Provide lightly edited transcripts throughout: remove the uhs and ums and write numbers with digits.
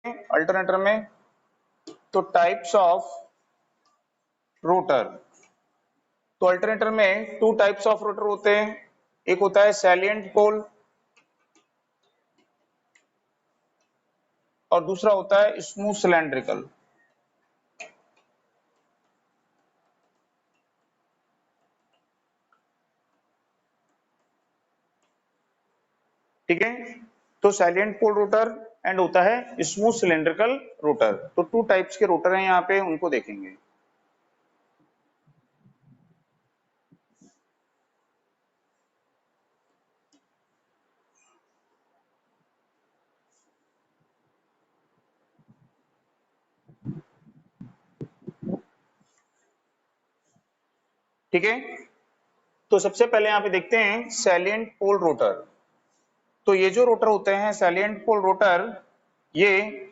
Alternator में, तो types of rotor. तो अल्टरनेटर में टू टाइप्स ऑफ रोटर होते हैं, एक होता है सैलिएंट पोल और दूसरा होता है स्मूथ सिलेंड्रिकल। ठीक है, तो सैलिएंट पोल रोटर एंड होता है स्मूथ सिलेंड्रिकल रोटर। तो टू टाइप्स के रोटर हैं यहाँ पे, उनको देखेंगे। ठीक है, तो सबसे पहले यहाँ पे देखते हैं सैलिएंट पोल रोटर। तो ये जो रोटर होते हैं सैलिएंट पोल रोटर, ये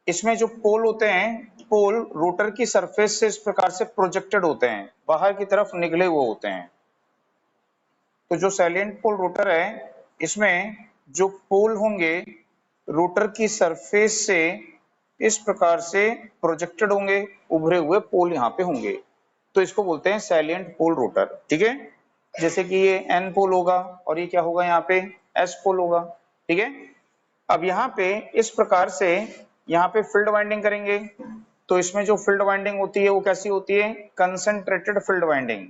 इसमें जो पोल होते हैं, पोल रोटर की सरफेस से इस प्रकार से प्रोजेक्टेड होते हैं, बाहर की तरफ निकले हुए होते हैं। तो जो सैलिएंट पोल रोटर है, इसमें जो पोल होंगे रोटर की सरफेस से इस प्रकार से प्रोजेक्टेड होंगे, उभरे हुए पोल यहाँ पे होंगे, तो इसको बोलते हैं सैलिएंट पोल रोटर। ठीक है, जैसे कि ये एन पोल होगा और ये क्या होगा यहाँ पे एस पोल होगा। ठीक है, अब यहाँ पे इस प्रकार से यहाँ पे फील्ड वाइंडिंग करेंगे, तो इसमें जो फील्ड वाइंडिंग होती है वो कैसी होती है, कंसंट्रेटेड फील्ड वाइंडिंग,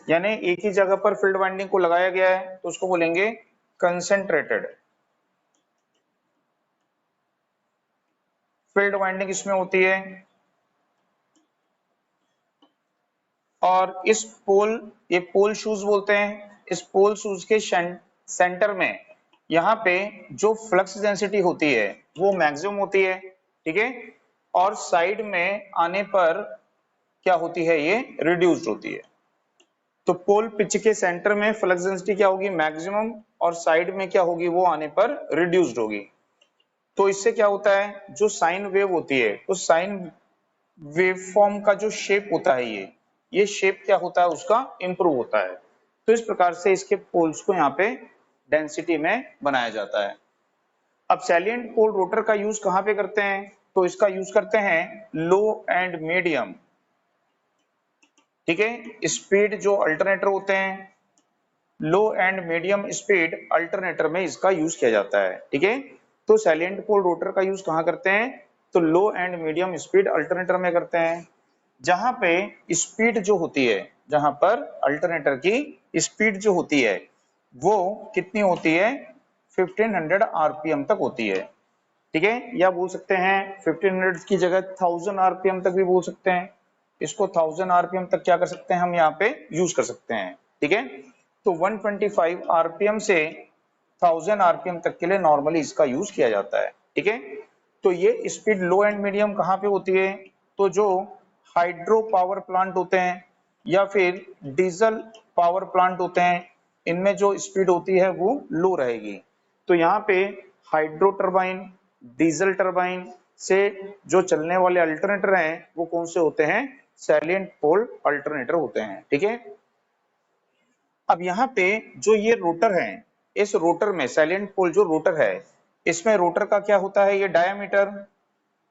यानी एक ही जगह पर फील्ड वाइंडिंग को लगाया गया है, तो उसको बोलेंगे कंसंट्रेटेड फील्ड वाइंडिंग इसमें होती है। और इस पोल, ये पोल शूज बोलते हैं, इस पोल शूज के सेंटर में यहाँ पे जो फ्लक्स डेंसिटी होती है वो मैक्सिमम होती है। ठीक है, और साइड में आने पर क्या होती है, ये रिड्यूस्ड होती है। तो पोल पिच के सेंटर में फ्लक्स डेंसिटी क्या होगी, मैक्सिमम, और साइड में क्या होगी, वो आने पर रिड्यूस्ड होगी। तो इससे क्या होता है, जो साइन वेव होती है, उस साइन वेवफॉर्म का जो शेप होता है, ये शेप क्या होता है, उसका इंप्रूव होता है। तो इस प्रकार से इसके पोल्स को यहाँ पे डेंसिटी में बनाया जाता है। अब सैलिएंट पोल रोटर का यूज कहाँ पे करते हैं, तो इसका यूज करते हैं लो एंड मीडियम, ठीक है, स्पीड जो अल्टरनेटर होते हैं, लो एंड मीडियम स्पीड अल्टरनेटर में इसका यूज किया जाता है। ठीक है, तो सैलिएंट पोल रोटर का यूज कहाँ करते हैं, तो लो एंड मीडियम स्पीड अल्टरनेटर में करते हैं, जहां पे स्पीड जो होती है, जहां पर अल्टरनेटर की स्पीड जो होती है वो कितनी होती है, 1500 आरपीएम तक होती है। ठीक है, या बोल सकते हैं 1500 की जगह 1000 आरपीएम तक भी बोल सकते हैं, इसको 1000 आरपीएम तक क्या कर सकते हैं, हम यहाँ पे यूज कर सकते हैं। ठीक है, तो 125 आरपीएम से 1000 आरपीएम तक के लिए नॉर्मली इसका यूज किया जाता है। ठीक है, तो ये स्पीड लो एंड मीडियम कहाँ पे होती है, तो जो हाइड्रो पावर प्लांट होते हैं या फिर डीजल पावर प्लांट होते हैं, इनमें जो स्पीड होती है वो लो रहेगी। तो यहाँ पे हाइड्रो टरबाइन, डीजल टरबाइन से जो चलने वाले अल्टरनेटर हैं वो कौन से होते हैं, सैलिएंट पोल अल्टरनेटर होते हैं। ठीक है, अब यहाँ पे जो ये रोटर है, इस रोटर में सैलिएंट पोल जो रोटर है, इसमें रोटर का क्या होता है, ये डायामीटर,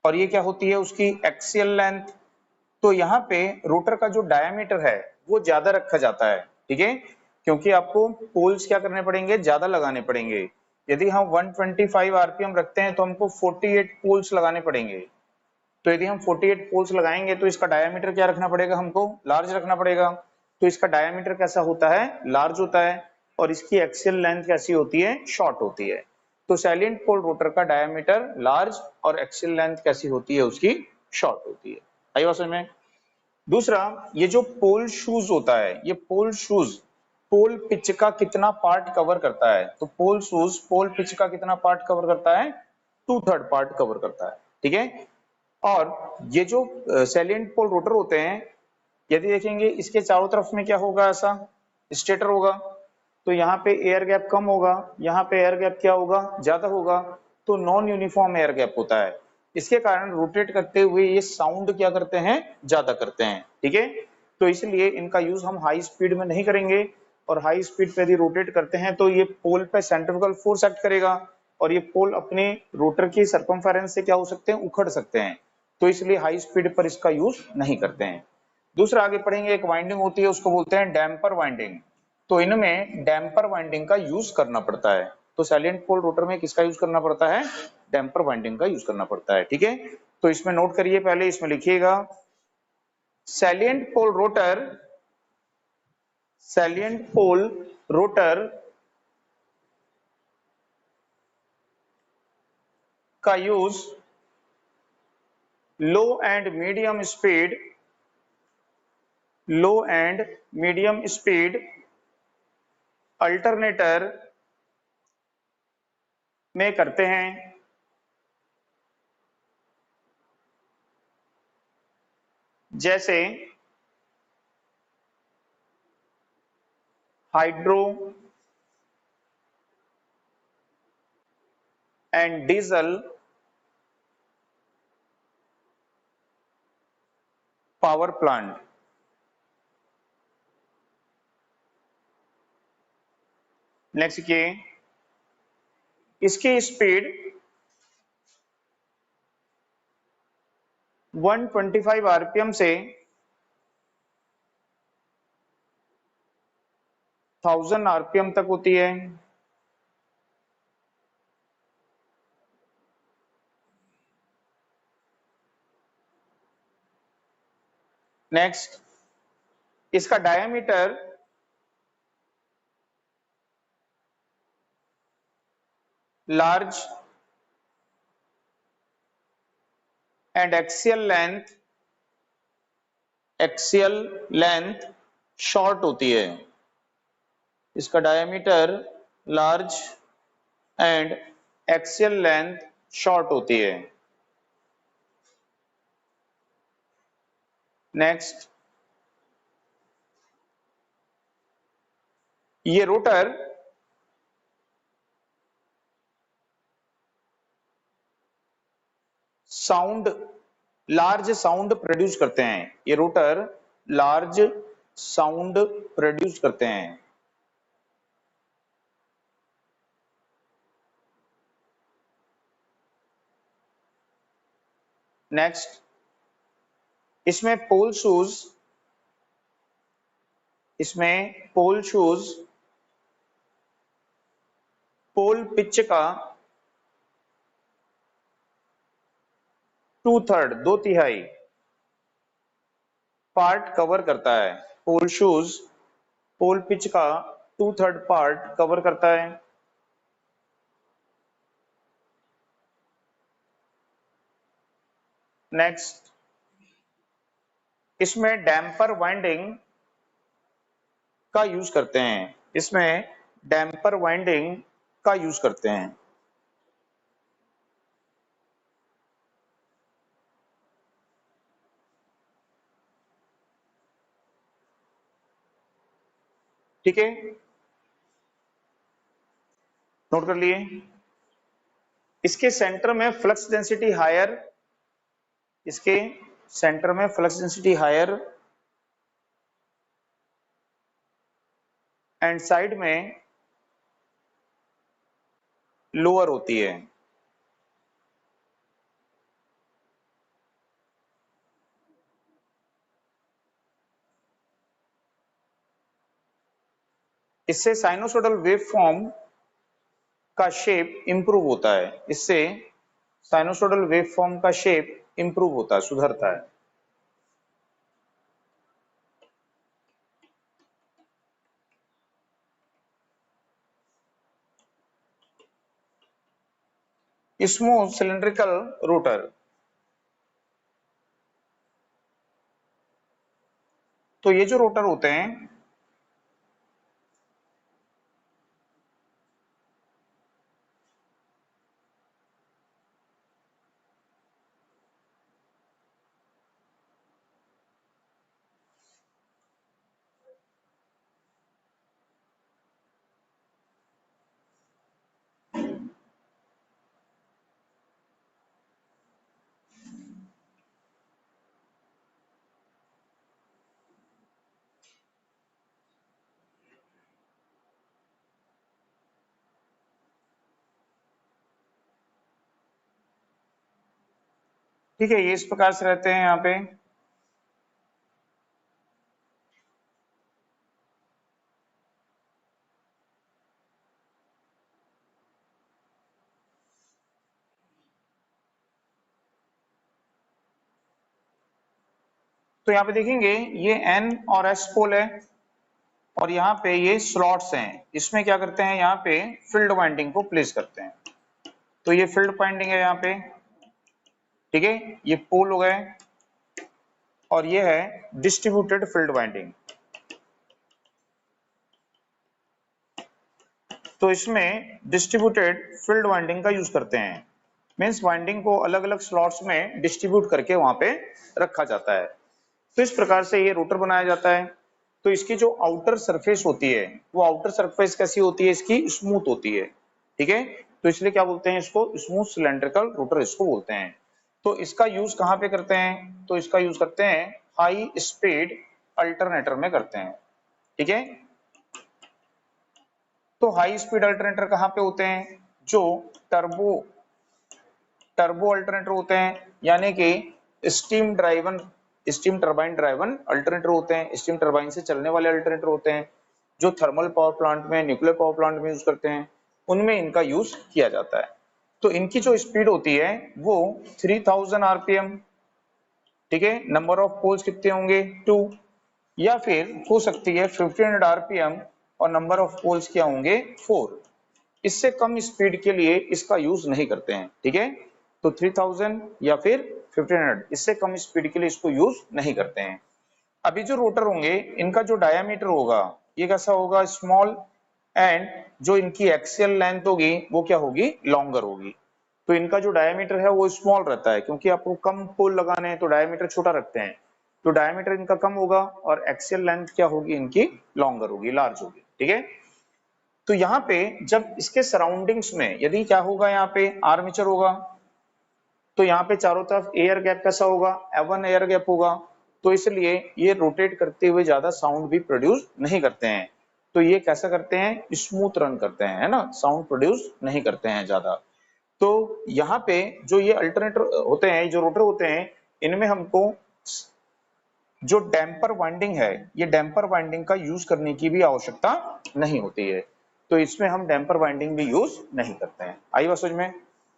और ये क्या होती है उसकी एक्सियल लेंथ। तो यहाँ पे रोटर का जो डायामीटर है वो ज्यादा रखा जाता है। ठीक है, क्योंकि आपको पोल्स क्या करने पड़ेंगे, ज्यादा लगाने पड़ेंगे। यदि हम 125 आरपीएम रखते हैं तो हमको 48 पोल्स लगाने पड़ेंगे। तो यदि हम 48 पोल्स लगाएंगे तो इसका डायामीटर क्या रखना पड़ेगा, हमको लार्ज रखना पड़ेगा। तो इसका डायामीटर कैसा होता है, लार्ज होता है, और इसकी एक्सियल लेंथ कैसी होती है, शॉर्ट होती है। तो सैलिएंट पोल रोटर का डायामीटर लार्ज और एक्सियल लेंथ कैसी होती है, उसकी शॉर्ट होती है। आई बात समझ में। दूसरा, ये जो पोल शूज होता है, ये पोल शूज पोल पिच का कितना पार्ट कवर करता है, तो पोल शूज पोल पिच का कितना पार्ट कवर करता है, 2/3 पार्ट कवर करता है। ठीक है, और ये जो सैलिएंट पोल रोटर होते हैं, यदि देखेंगे इसके चारों तरफ में क्या होगा, ऐसा स्टेटर होगा, तो यहाँ पे एयर गैप कम होगा, यहाँ पे एयर गैप क्या होगा, ज्यादा होगा, तो नॉन यूनिफॉर्म एयर गैप होता है। इसके कारण रोटेट करते हुए ये साउंड क्या करते हैं, ज्यादा करते हैं। ठीक है, तो इसलिए इनका यूज हम हाई स्पीड में नहीं करेंगे, और हाई स्पीड पे यदि रोटेट करते हैं तो ये पोल पे सेंट्रिफ्यूगल फोर्स एक्ट करेगा, और ये पोल अपने रोटर की सर्कमफेरेंस से क्या हो सकते हैं, उखड़ सकते हैं, तो इसलिए हाई स्पीड पर इसका यूज नहीं करते हैं। दूसरा आगे पढ़ेंगे, एक वाइंडिंग होती है उसको बोलते हैं डैम्पर वाइंडिंग, तो इनमें डैम्पर वाइंडिंग का यूज करना पड़ता है। तो सैलिएंट पोल रोटर में किसका यूज करना पड़ता है, डैम्पर वाइंडिंग का यूज करना पड़ता है। ठीक है, तो इसमें नोट करिए, पहले इसमें लिखिएगा salient pole rotor, salient pole rotor का use low and medium speed, low and medium speed alternator में करते हैं, जैसे hydro and diesel power plant. Next के इसकी स्पीड 125 आरपीएम से 1000 आरपीएम तक होती है। नेक्स्ट, इसका diameter large and axial length short होती है। इसका diameter large and axial length short होती है। नेक्स्ट, ये rotor sound, large sound produce करते हैं, ये रोटर लार्ज साउंड प्रोड्यूस करते हैं। नेक्स्ट, इसमें पोल शूज, इसमें पोल शूज पोल पिच का 2/3, 2/3 पार्ट कवर करता है। पोल शूज पोल पिच का 2/3 पार्ट कवर करता है। नेक्स्ट, इसमें डैम्पर वाइंडिंग का यूज करते हैं, इसमें डैम्पर वाइंडिंग का यूज करते हैं। ठीक है, नोट कर लिए। इसके सेंटर में फ्लक्स डेंसिटी हायर, इसके सेंटर में flux density higher and side में लोअर होती है। इससे साइनोसोडल वेव फॉर्म का शेप इंप्रूव होता है, इससे साइनोसोडल वेव फॉर्म का शेप इंप्रूव होता है, सुधरता है। स्मूथ सिलिंड्रिकल रोटर, तो ये जो रोटर होते हैं ठीक है, ये इस प्रकार से रहते हैं यहाँ पे। तो यहाँ पे देखेंगे ये N और S पोल है और यहाँ पे ये स्लॉट्स हैं, इसमें क्या करते हैं, यहाँ पे फील्ड वाइंडिंग को प्लेस करते हैं। तो ये फील्ड वाइंडिंग है यहाँ पे, ठीक है, ये पोल हो गए और ये है डिस्ट्रीब्यूटेड फील्ड वाइंडिंग। तो इसमें डिस्ट्रीब्यूटेड फील्ड वाइंडिंग का यूज करते हैं, मींस वाइंडिंग को अलग अलग स्लॉट्स में डिस्ट्रीब्यूट करके वहां पे रखा जाता है। तो इस प्रकार से ये रोटर बनाया जाता है। तो इसकी जो आउटर सरफेस होती है वो आउटर सरफेस कैसी होती है, इसकी स्मूथ होती है, ठीक है। तो इसलिए क्या बोलते हैं इसको, स्मूथ सिलेंड्रिकल रोटर इसको बोलते हैं। तो इसका यूज कहाँ पे करते हैं, तो इसका यूज करते हैं हाई स्पीड अल्टरनेटर में करते हैं, ठीक है। तो हाई स्पीड अल्टरनेटर कहाँ पे होते हैं, जो टर्बो टर्बो अल्टरनेटर होते हैं, यानी कि स्टीम टरबाइन ड्राइवन अल्टरनेटर होते हैं, स्टीम टरबाइन से चलने वाले अल्टरनेटर होते हैं, जो थर्मल पावर प्लांट में, न्यूक्लियर पावर प्लांट में यूज करते हैं, उनमें इनका यूज किया जाता है। तो इनकी जो स्पीड होती है वो 3000 आरपीएम, ठीक है। नंबर ऑफ पोल्स कितने होंगे, 2, या फिर हो सकती है 1500 आरपीएम और नंबर ऑफ पोल्स क्या होंगे, 4। इससे कम स्पीड के लिए इसका यूज नहीं करते हैं, ठीक है। तो 3000 या फिर 1500, इससे कम स्पीड के लिए इसको यूज नहीं करते हैं। अभी जो रोटर होंगे इनका जो डायामीटर होगा ये कैसा होगा, स्मॉल, एंड जो इनकी एक्सियल लेंथ होगी वो क्या होगी, लॉन्गर होगी। तो इनका जो डायामीटर है वो स्मॉल रहता है, क्योंकि आपको कम पोल लगाने हैं तो डायामीटर छोटा रखते हैं। तो डायामीटर इनका कम होगा और एक्सियल लेंथ क्या होगी इनकी, लॉन्गर होगी, लार्ज होगी, ठीक है। तो यहाँ पे जब इसके सराउंडिंग्स में यदि क्या होगा, यहाँ पे आर्मेचर होगा, तो यहाँ पे चारों तरफ एयर गैप कैसा होगा, F1 एयर गैप होगा। तो इसलिए ये रोटेट करते हुए ज्यादा साउंड भी प्रोड्यूस नहीं करते हैं। तो ये कैसा करते हैं, स्मूथ रन करते हैं, है ना, साउंड प्रोड्यूस नहीं करते हैं ज्यादा। तो यहाँ पे जो ये अल्टरनेटर होते हैं, जो रोटर होते हैं, इनमें हमको जो डैम्पर वाइंडिंग है, ये डैम्पर वाइंडिंग का यूज करने की भी आवश्यकता नहीं होती है। तो इसमें हम डैम्पर वाइंडिंग भी यूज नहीं करते हैं। आई बात समझ में।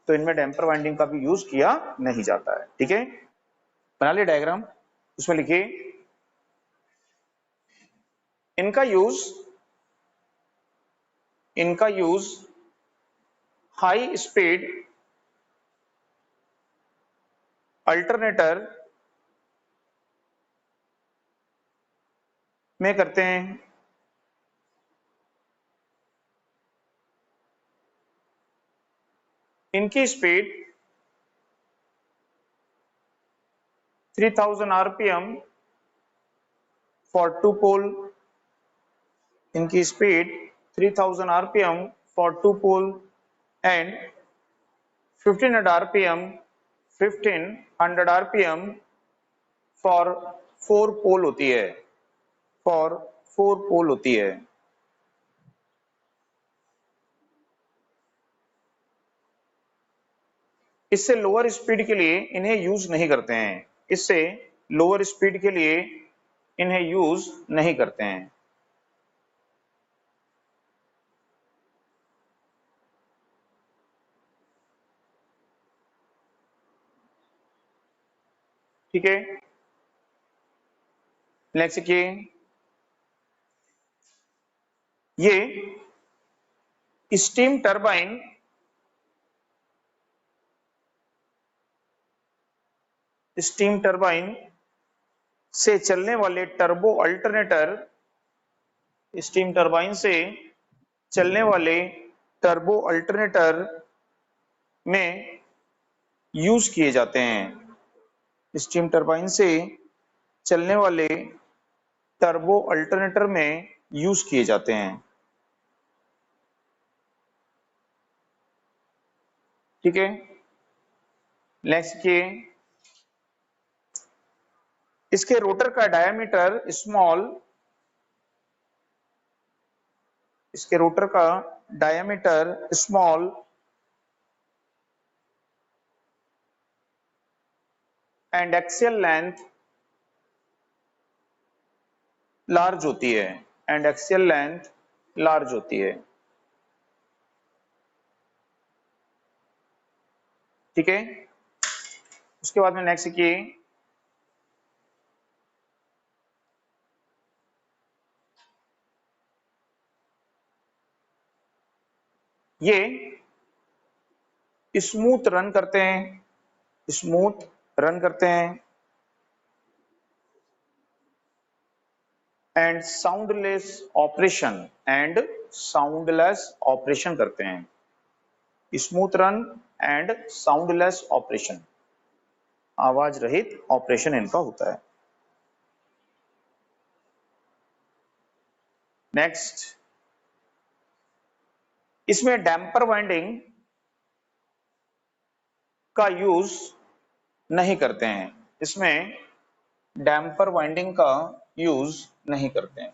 तो इनमें डैम्पर वाइंडिंग का भी यूज किया नहीं जाता है, ठीक है। बना लिया डायग्राम, उसमें लिखिए इनका यूज इनका यूज हाई स्पीड अल्टरनेटर में करते हैं। इनकी speed 3000 RPM for two pole, इनकी speed 3000 RPM for two pole and 1500 RPM 1500 RPM for 4 pole होती है, फॉर 4 पोल होती है। इससे लोअर स्पीड के लिए इन्हें यूज नहीं करते हैं, इससे लोअर स्पीड के लिए इन्हें यूज नहीं करते हैं, ठीक है। नेक्स्ट देखिए, ये स्टीम टरबाइन स्टीम टरबाइन से चलने वाले टर्बो अल्टरनेटर, स्टीम टरबाइन से चलने वाले टर्बो अल्टरनेटर में यूज किए जाते हैं। स्टीम टरबाइन से चलने वाले टर्बो अल्टरनेटर में यूज किए जाते हैं, ठीक है। नेक्स्ट के, इसके रोटर का डायमीटर स्मॉल, इसके रोटर का diameter small and axial length large होती है, एंड एक्सियल लेंथ लार्ज होती है। ठीक है, उसके बाद में नेक्स्ट की ये स्मूथ रन करते हैं, स्मूथ रन करते हैं and soundless operation, and soundless operation करते हैं। Smooth run and soundless operation, आवाज रहित ऑपरेशन इनका होता है। नेक्स्ट, इसमें डैम्पर वाइंडिंग का यूज नहीं करते हैं, इसमें डैम्पर वाइंडिंग का यूज नहीं करते हैं।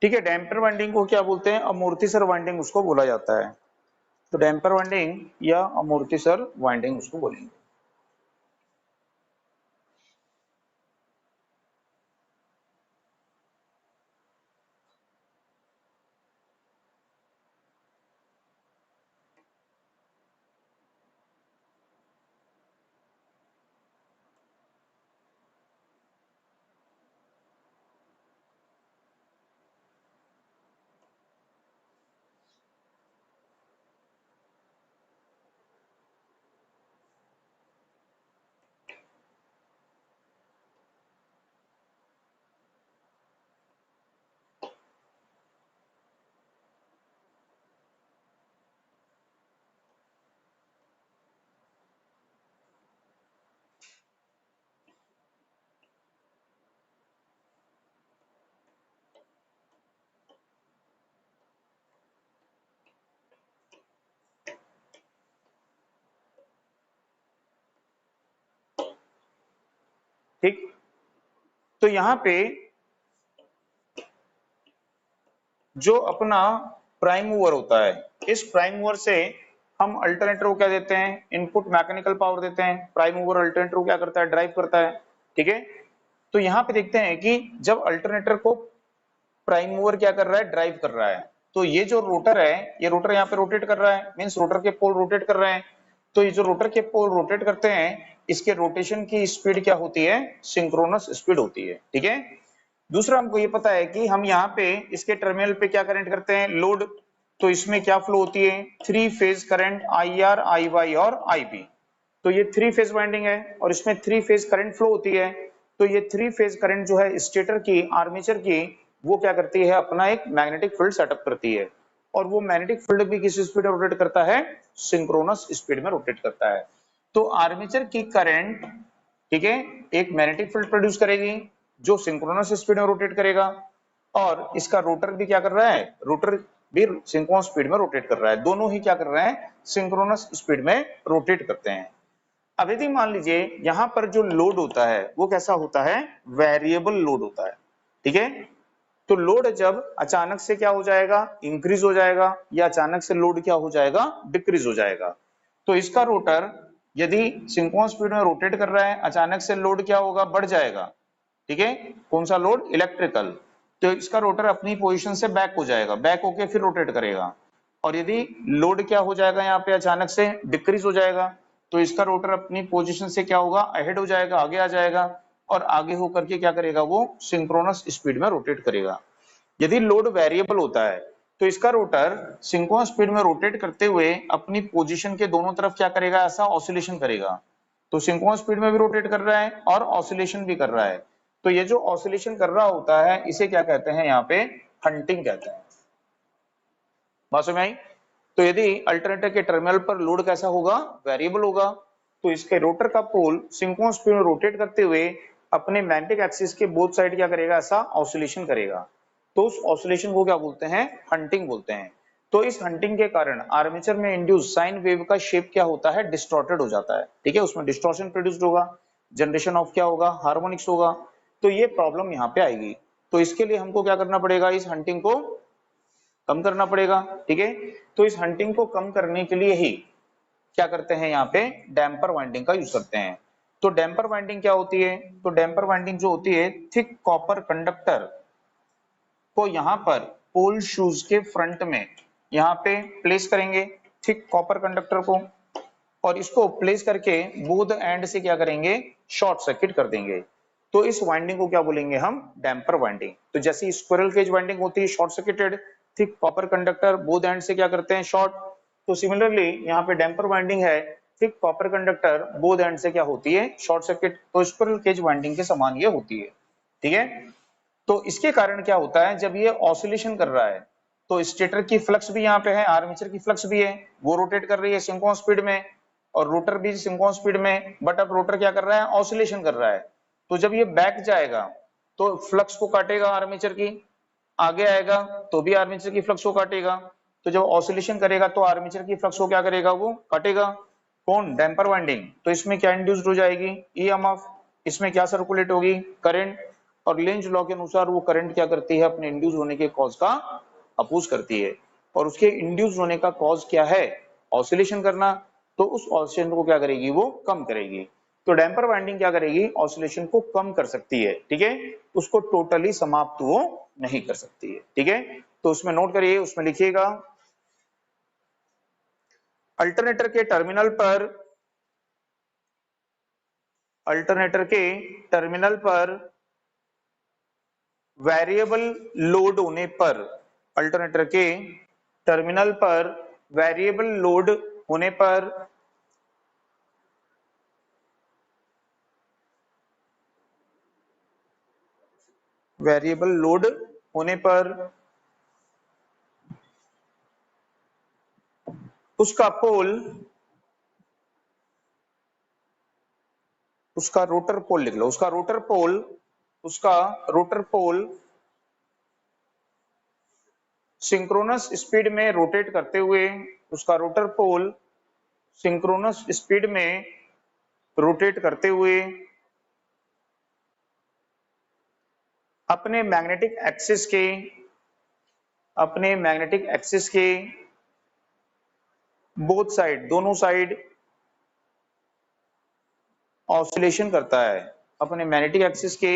ठीक है, डैम्पर वाइंडिंग को क्या बोलते हैं? अमोर्टिसर वाइंडिंग उसको बोला जाता है। तो डैम्पर वाइंडिंग या अमोर्टिसर वाइंडिंग उसको बोलेंगे। ठीक, तो यहां पे जो अपना प्राइम मूवर होता है, इस प्राइम मूवर से हम अल्टरनेटर को क्या देते हैं? इनपुट मैकेनिकल पावर देते हैं। प्राइम मूवर अल्टरनेटर को क्या करता है? ड्राइव करता है। ठीक है, तो यहां पे देखते हैं कि जब अल्टरनेटर को प्राइम मूवर क्या कर रहा है? ड्राइव कर रहा है। तो ये जो रोटर है, ये रोटर यहाँ पे रोटेट कर रहा है, मीन्स रोटर के पोल रोटेट कर रहे हैं। तो ये जो रोटर के पोल रोटेट करते हैं, इसके रोटेशन की स्पीड क्या होती है? सिंक्रोनस स्पीड होती है। ठीक है, दूसरा हमको ये पता है कि हम यहाँ पे इसके टर्मिनल पे क्या करंट करते हैं? लोड। तो इसमें क्या फ्लो होती है? Three phase current, I R, I Y और आई बी। तो ये थ्री फेज वाइंडिंग है और इसमें थ्री फेज करंट फ्लो होती है। तो ये थ्री फेज करंट जो है स्टेटर की, आर्मेचर की, वो क्या करती है? अपना एक मैग्नेटिक फील्ड सेटअप करती है। और वो मैग्नेटिक फील्ड भी किस स्पीड में रोटेट करता है? सिंक्रोनस स्पीड में रोटेट करता है। तो आर्मेचर की करंट, ठीक है, एक मैग्नेटिक फील्ड प्रोड्यूस करेगी जो सिंक्रोनस स्पीड में रोटेट करेगा, और इसका रोटर भी क्या कर रहा है? रोटर भी सिंक्रोनस स्पीड में रोटेट कर रहा है। दोनों ही क्या कर रहे हैं? सिंक्रोनस स्पीड में रोटेट करते हैं। अब यदि मान लीजिए यहां पर जो लोड होता है वो कैसा होता है? वेरिएबल लोड होता है। ठीक है, तो लोड जब अचानक से क्या हो जाएगा? इंक्रीज हो जाएगा, या अचानक से लोड क्या हो जाएगा? डिक्रीज हो जाएगा। तो इसका रोटर यदि सिंक्रोनस स्पीड में रोटेट कर रहा है, अचानक से लोड क्या होगा? बढ़ जाएगा। ठीक है, कौन सा लोड? इलेक्ट्रिकल। तो इसका रोटर अपनी पोजीशन से बैक हो जाएगा, बैक होके फिर रोटेट करेगा। और यदि लोड क्या हो जाएगा? यहाँ पे अचानक से डिक्रीज हो जाएगा, तो इसका रोटर अपनी पोजीशन से क्या होगा? अहेड हो जाएगा, आगे आ जाएगा, और आगे होकर के क्या करेगा? वो सिंक्रोनस स्पीड में रोटेट करेगा। यदि लोड वेरिएबल होता है तो इसका रोटर सिंक्रोनस स्पीड में रोटेट करते हुए अपनी पोजीशन के दोनों तरफ क्या करेगा? ऐसा ऑसिलेशन करेगा। तो सिंक्रोनस स्पीड में भी रोटेट कर रहा है और ऑसिलेशन भी कर रहा है। तो ये जो ऑसिलेशन कर रहा होता है इसे क्या कहते हैं? यहाँ पे हंटिंग कहते हैं। बात समझ में आई? तो यदि अल्टरनेटर के टर्मिनल पर लोड कैसा होगा? वेरिएबल होगा। तो इसके रोटर का पोल सिंक्रोनस स्पीड में रोटेट करते हुए अपने मैग्नेटिक एक्सिस के बोथ साइड क्या करेगा, ऐसा ऑसिलेशन करेगा, तो उस ऑसिलेशन को क्या बोलते हैं, हंटिंग बोलते हैं। तो इस हंटिंग के कारण आर्मेचर में इंड्यूस साइन वेव का शेप क्या होता है, डिस्टॉर्टेड हो जाता है, ठीक है, उसमें डिस्टॉर्शन प्रोड्यूस्ड होगा, जनरेशन ऑफ क्या होगा, हार्मोनिक्स होगा, तो ये प्रॉब्लम यहाँ पे आएगी। तो इसके लिए हमको क्या करना पड़ेगा, इस हंटिंग को कम करना पड़ेगा, ठीक है। तो इस हंटिंग को कम करने के लिए ही क्या करते हैं, यहाँ पे डैम्पर वाइंडिंग का यूज करते हैं। तो डैम्पर वाइंडिंग क्या होती है, तो डैम्पर वाइंडिंग जो होती है, थिक कॉपर कंडक्टर को यहाँ पर पोल शूज के फ्रंट में यहाँ पे प्लेस करेंगे, थिक कॉपर कंडक्टर को, और इसको प्लेस करके बोथ एंड से क्या करेंगे, शॉर्ट सर्किट कर देंगे। तो इस वाइंडिंग को क्या बोलेंगे हम, डैम्पर वाइंडिंग। तो जैसे स्क्विरल केज वाइंडिंग होती है short circuited, thick copper conductor both and से क्या करते हैं, शॉर्ट। तो सिमिलरली यहाँ पे डैम्पर वाइंडिंग है, thick copper conductor both and से क्या होती है, शॉर्ट सर्किट। तो स्क्विरल केज वाइंडिंग के समान ये होती है, ठीक है। तो इसके कारण क्या होता है, जब ये ऑसिलेशन कर रहा है तो स्टेटर की फ्लक्स भी यहाँ पे है, आर्मेचर की फ्लक्स भी है, वो रोटेट कर रही है सिंक्रोनस स्पीड में, और रोटर भी सिंक्रोनस स्पीड में, बट अब रोटर क्या कर रहा है, ऑसिलेशन कर रहा है। तो जब ये बैक जाएगा तो फ्लक्स को काटेगा आर्मेचर की, आगे आएगा तो भी आर्मेचर की फ्लक्स को काटेगा। तो जब ऑसिलेशन करेगा तो आर्मेचर की फ्लक्स को क्या करेगा, वो काटेगा। कौन, डैम्पर वाइंडिंग। तो इसमें क्या इंड्यूस्ड हो जाएगी, ईएमएफ। इसमें क्या सर्कुलेट होगी, करंट। और लेंज लॉ के अनुसार वो करंट क्या करती है, अपने इंड्यूस होने के कॉज का अपोज करती है, और उसके इंड्यूस होने का कॉज क्या है, ऑसिलेशन करना। तो उस ऑसिलेशन को क्या करेगी, वो कम करेगी। तो डैम्पर वाइंडिंग क्या करेगी, ऑसिलेशन को कम कर सकती है, ठीक है, उसको टोटली समाप्त वो नहीं कर सकती है, ठीक है। तो उसमें नोट करिए, उसमें लिखिएगा, अल्टरनेटर के टर्मिनल पर, अल्टरनेटर के टर्मिनल पर वेरिएबल लोड होने पर, अल्टरनेटर के टर्मिनल पर वेरिएबल लोड होने पर वेरिएबल लोड होने पर उसका पोल, उसका रोटर पोल लिख लो, उसका रोटर पोल, उसका रोटर पोल सिंक्रोनस स्पीड में रोटेट करते हुए, उसका रोटर पोल सिंक्रोनस स्पीड में रोटेट करते हुए अपने मैग्नेटिक एक्सिस के, अपने मैग्नेटिक एक्सिस के बोथ साइड, दोनों साइड ऑसिलेशन करता है, अपने मैग्नेटिक एक्सिस के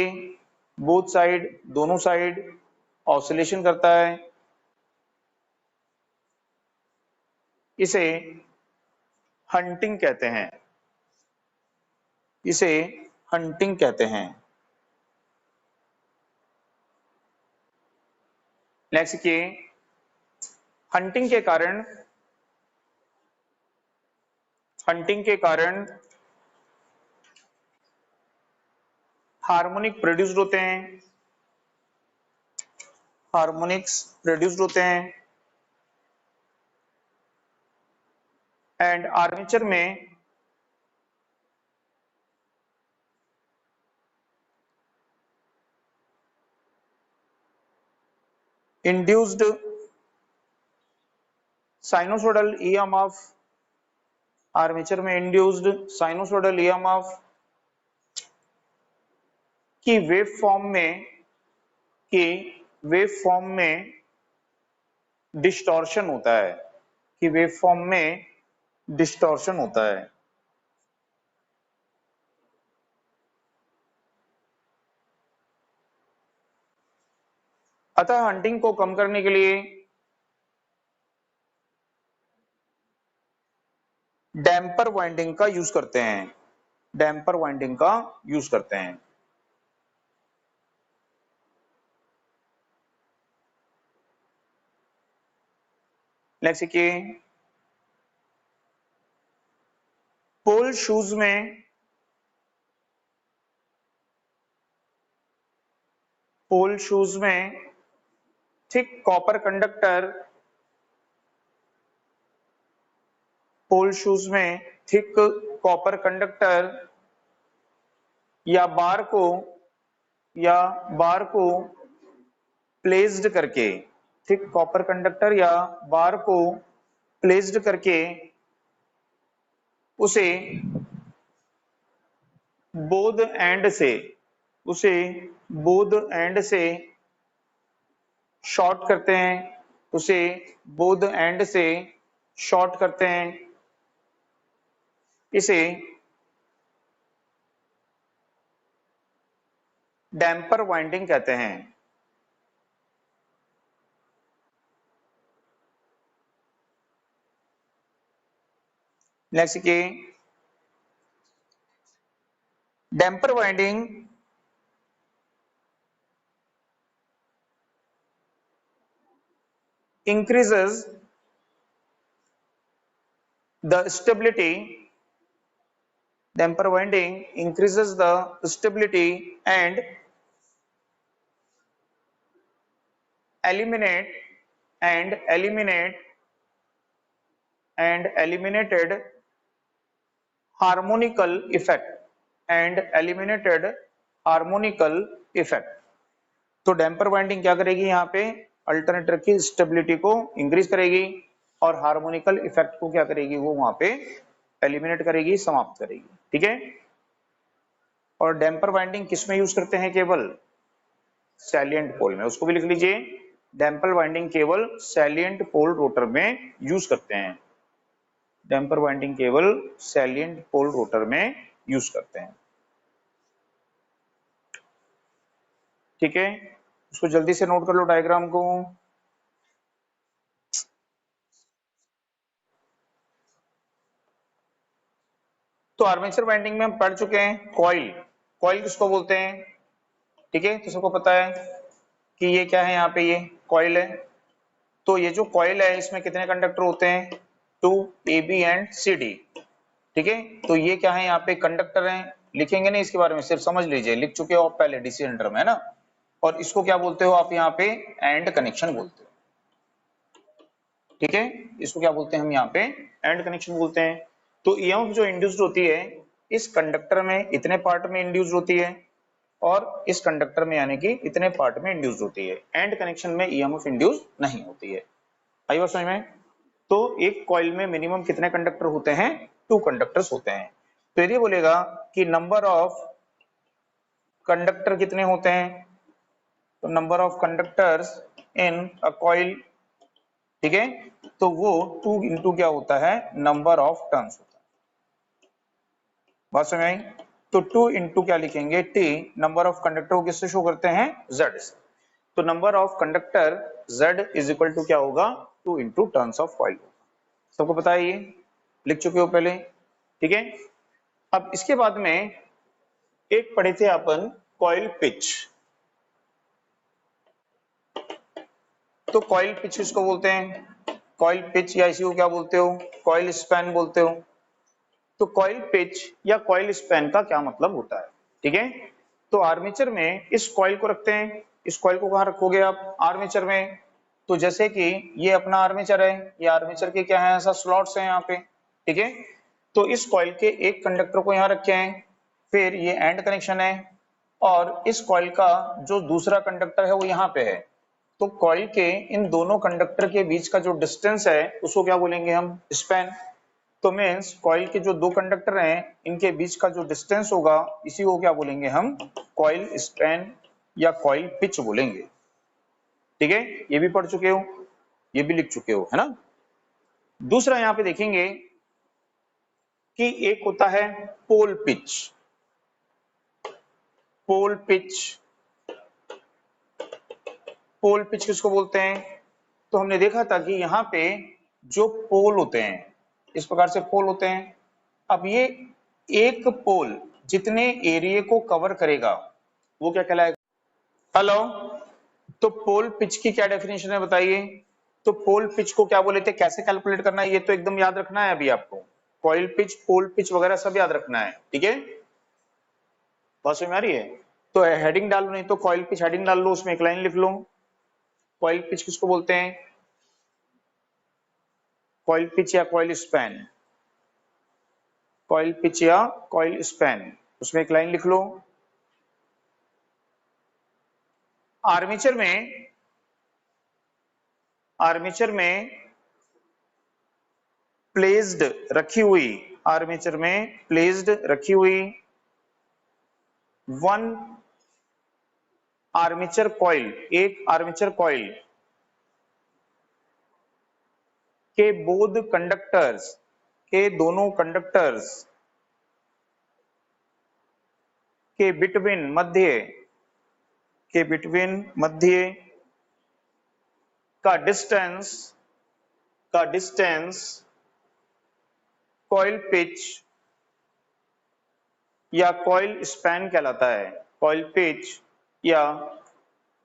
बोथ साइड, दोनों साइड ऑसिलेशन करता है। इसे हंटिंग कहते हैं, इसे हंटिंग कहते हैं। नेक्स्ट के, हंटिंग के कारण, हंटिंग के कारण हार्मोनिक प्रोड्यूस्ड होते हैं, हार्मोनिक्स प्रोड्यूस्ड होते हैं, एंड आर्मेचर में इंड्यूस्ड साइनोसोडल ईएमएफ, आर्मेचर में इंड्यूस्ड साइनोसोडल ईएमएफ की वेव फॉर्म में, की वेव फॉर्म में डिस्टॉर्शन होता है, कि वेव फॉर्म में डिस्टॉर्शन होता है। अतः हंटिंग को कम करने के लिए डैम्पर वाइंडिंग का यूज करते हैं, डैम्पर वाइंडिंग का यूज करते हैं। नेक्स्ट की, पोल शूज में, पोल शूज में थिक कॉपर कंडक्टर, पोल शूज में थिक कॉपर कंडक्टर या बार को प्लेस्ड करके, थिक कॉपर कंडक्टर या बार को प्लेस्ड करके उसे बोथ एंड से शॉर्ट करते हैं, उसे बोथ एंड से शॉर्ट करते हैं, इसे डैम्पर वाइंडिंग कहते हैं। नेक्स्ट के damper winding increases the stability damper winding increases the stability and eliminate eliminated harmonical effect तो डैम्पर वाइंडिंग क्या करेगी, यहाँ पे अल्टरनेटर की स्टेबिलिटी को इंक्रीज करेगी और हार्मोनिकल इफेक्ट को क्या करेगी, वो वहां पे एलिमिनेट करेगी, समाप्त करेगी। ठीक है, और डैम्पर वाइंडिंग किस में यूज करते हैं, केवल सैलिएंट पोल में। उसको भी लिख लीजिए, डैम्पर वाइंडिंग केवल सैलिएंट पोल रोटर में यूज करते हैं। डैम्पर वाइंडिंग केवल सैलिएंट पोल रोटर में यूज करते हैं। ठीक है, उसको जल्दी से नोट कर लो डायग्राम को। तो आर्मेचर वाइंडिंग में हम पढ़ चुके हैं कॉइल किसको बोलते हैं। ठीक है, तो सबको पता है कि ये क्या है, यहाँ पे ये कॉइल है। तो ये जो कॉइल है इसमें कितने कंडक्टर होते हैं, 2 AB एंड CD। ठीक है, तो ये क्या है, यहाँ पे कंडक्टर हैं, लिखेंगे नहीं इसके बारे में, सिर्फ समझ लीजिए, लिख चुके हो आप पहले डीसी सेंटर में, है ना। और इसको क्या बोलते हो आप यहाँ पे, एंड कनेक्शन बोलते हो। ठीक है, इसको क्या बोलते हैं हम यहाँ पे, एंड कनेक्शन बोलते हैं। तो ईएमएफ जो इंड्यूस्ड होती है इस कंडक्टर में इतने पार्ट में इंड्यूस्ड होती है और इस कंडक्टर में यानी कि इतने पार्ट में इंड्यूस्ड होती है। एंड कनेक्शन में ईएमएफ इंड्यूस नहीं होती है। आई बात समझ में। तो एक कॉइल में मिनिमम कितने कंडक्टर होते हैं, 2 कंडक्टर्स होते हैं। तो यदि बोलेगा कि नंबर ऑफ कंडक्टर कितने होते हैं, तो number of conductors in a coil, ठीक है, तो वो 2 इंटू क्या होता है, नंबर ऑफ टर्न्स होता है। बात समझ आई। तो 2 इंटू क्या लिखेंगे, टी, नंबर ऑफ कंडक्टर को किससे शो करते हैं, जेड से। तो number of conductor Z is equal to क्या होगा, 2 इंटू टर्न्स ऑफ कॉइल। सबको पता है, ये लिख चुके हो पहले। ठीक है, अब इसके बाद में एक पढ़े थे अपन कॉइल पिच। तो कॉइल पिच किसको बोलते हैं, कॉइल पिच या इसी को क्या बोलते हो, कॉइल स्पैन बोलते हो। तो कॉइल पिच या कॉइल स्पैन का क्या मतलब होता है। ठीक है, तो आर्मेचर में इस कॉइल को रखते हैं। इस कॉइल को कहां रखोगे आप, आर्मेचर में। तो जैसे कि ये अपना आर्मेचर है, ये आर्मेचर के क्या है, ऐसा स्लॉट्स हैं यहाँ पे। ठीक है, तो इस कॉइल के एक कंडक्टर को यहाँ रखे हैं, फिर ये एंड कनेक्शन है, और इस कॉइल का जो दूसरा कंडक्टर है वो यहाँ पे है। तो कॉइल के इन दोनों कंडक्टर के बीच का जो डिस्टेंस है उसको क्या बोलेंगे हम, स्पैन। तो मीन्स कॉइल के जो 2 कंडक्टर हैं इनके बीच का जो डिस्टेंस होगा इसी को क्या बोलेंगे हम, कॉइल स्पैन या कॉइल पिच बोलेंगे। ठीक है, ये भी पढ़ चुके हो, ये भी लिख चुके हो, है ना। दूसरा यहाँ पे देखेंगे कि एक होता है pole pitch. Pole pitch, pole pitch किसको बोलते हैं, तो हमने देखा था कि यहाँ पे जो पोल होते हैं इस प्रकार से पोल होते हैं। अब ये एक पोल जितने एरिया को कवर करेगा वो क्या कहलाएगा, हेलो। तो पोल पिच की क्या डेफिनेशन है बताइए। तो पोल पिच को क्या बोले थे, कैसे कैलकुलेट करना है, ये तो एकदम याद रखना है अभी आपको। कॉइल पिच, पोल पिच वगैरह सब याद रखना है। ठीक है, बात समझ में आ रही है। तो हेडिंग डालो, नहीं तो कॉइल पिच हेडिंग डाल लो, उसमें एक लाइन लिख लो। कॉइल पिच किसको बोलते हैं, कॉइल पिच या कॉइल स्पैन, कॉइल पिच या कॉइल स्पैन, उसमें एक लाइन लिख लो। आर्मेचर में प्लेस्ड रखी हुई, आर्मेचर में प्लेस्ड रखी हुई वन आर्मेचर कॉइल, एक आर्मेचर कॉइल के बोथ कंडक्टर्स, के दोनों कंडक्टर्स के बिटवीन, मध्य के बिटवीन, मध्य का डिस्टेंस, का डिस्टेंस कॉइल पिच या कॉइल स्पैन कहलाता है, कॉइल पिच या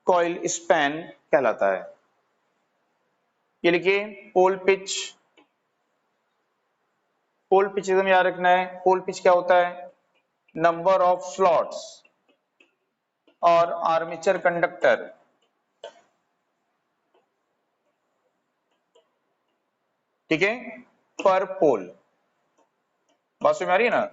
कॉइल स्पैन कहलाता है। ये लिखिए पोल पिच, पोल पिच एकदम याद रखना है। पोल पिच क्या होता है? नंबर ऑफ स्लॉट्स और आर्मेचर कंडक्टर ठीक है पर पोल, बात समझ में आ रही है ना?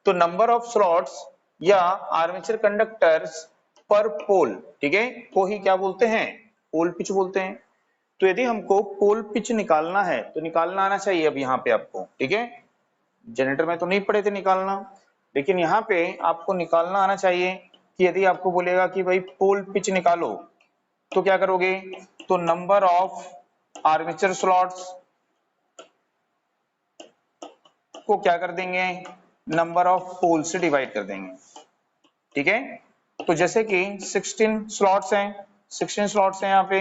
तो नंबर ऑफ स्लॉट्स या आर्मेचर कंडक्टर्स पर पोल, ठीक है, को ही क्या बोलते हैं? पोल पिच बोलते हैं। तो यदि हमको पोल पिच निकालना है तो निकालना आना चाहिए अब यहाँ पे आपको, ठीक है। जनरेटर में तो नहीं पड़े थे निकालना, लेकिन यहाँ पे आपको निकालना आना चाहिए कि यदि आपको बोलेगा कि भाई पोल पिच निकालो तो क्या करोगे? तो नंबर ऑफ आर्मेचर स्लॉट्स को क्या कर देंगे? नंबर ऑफ पोल से डिवाइड कर देंगे, ठीक है। तो जैसे कि 16 स्लॉट्स हैं, 16 स्लॉट्स हैं यहाँ पे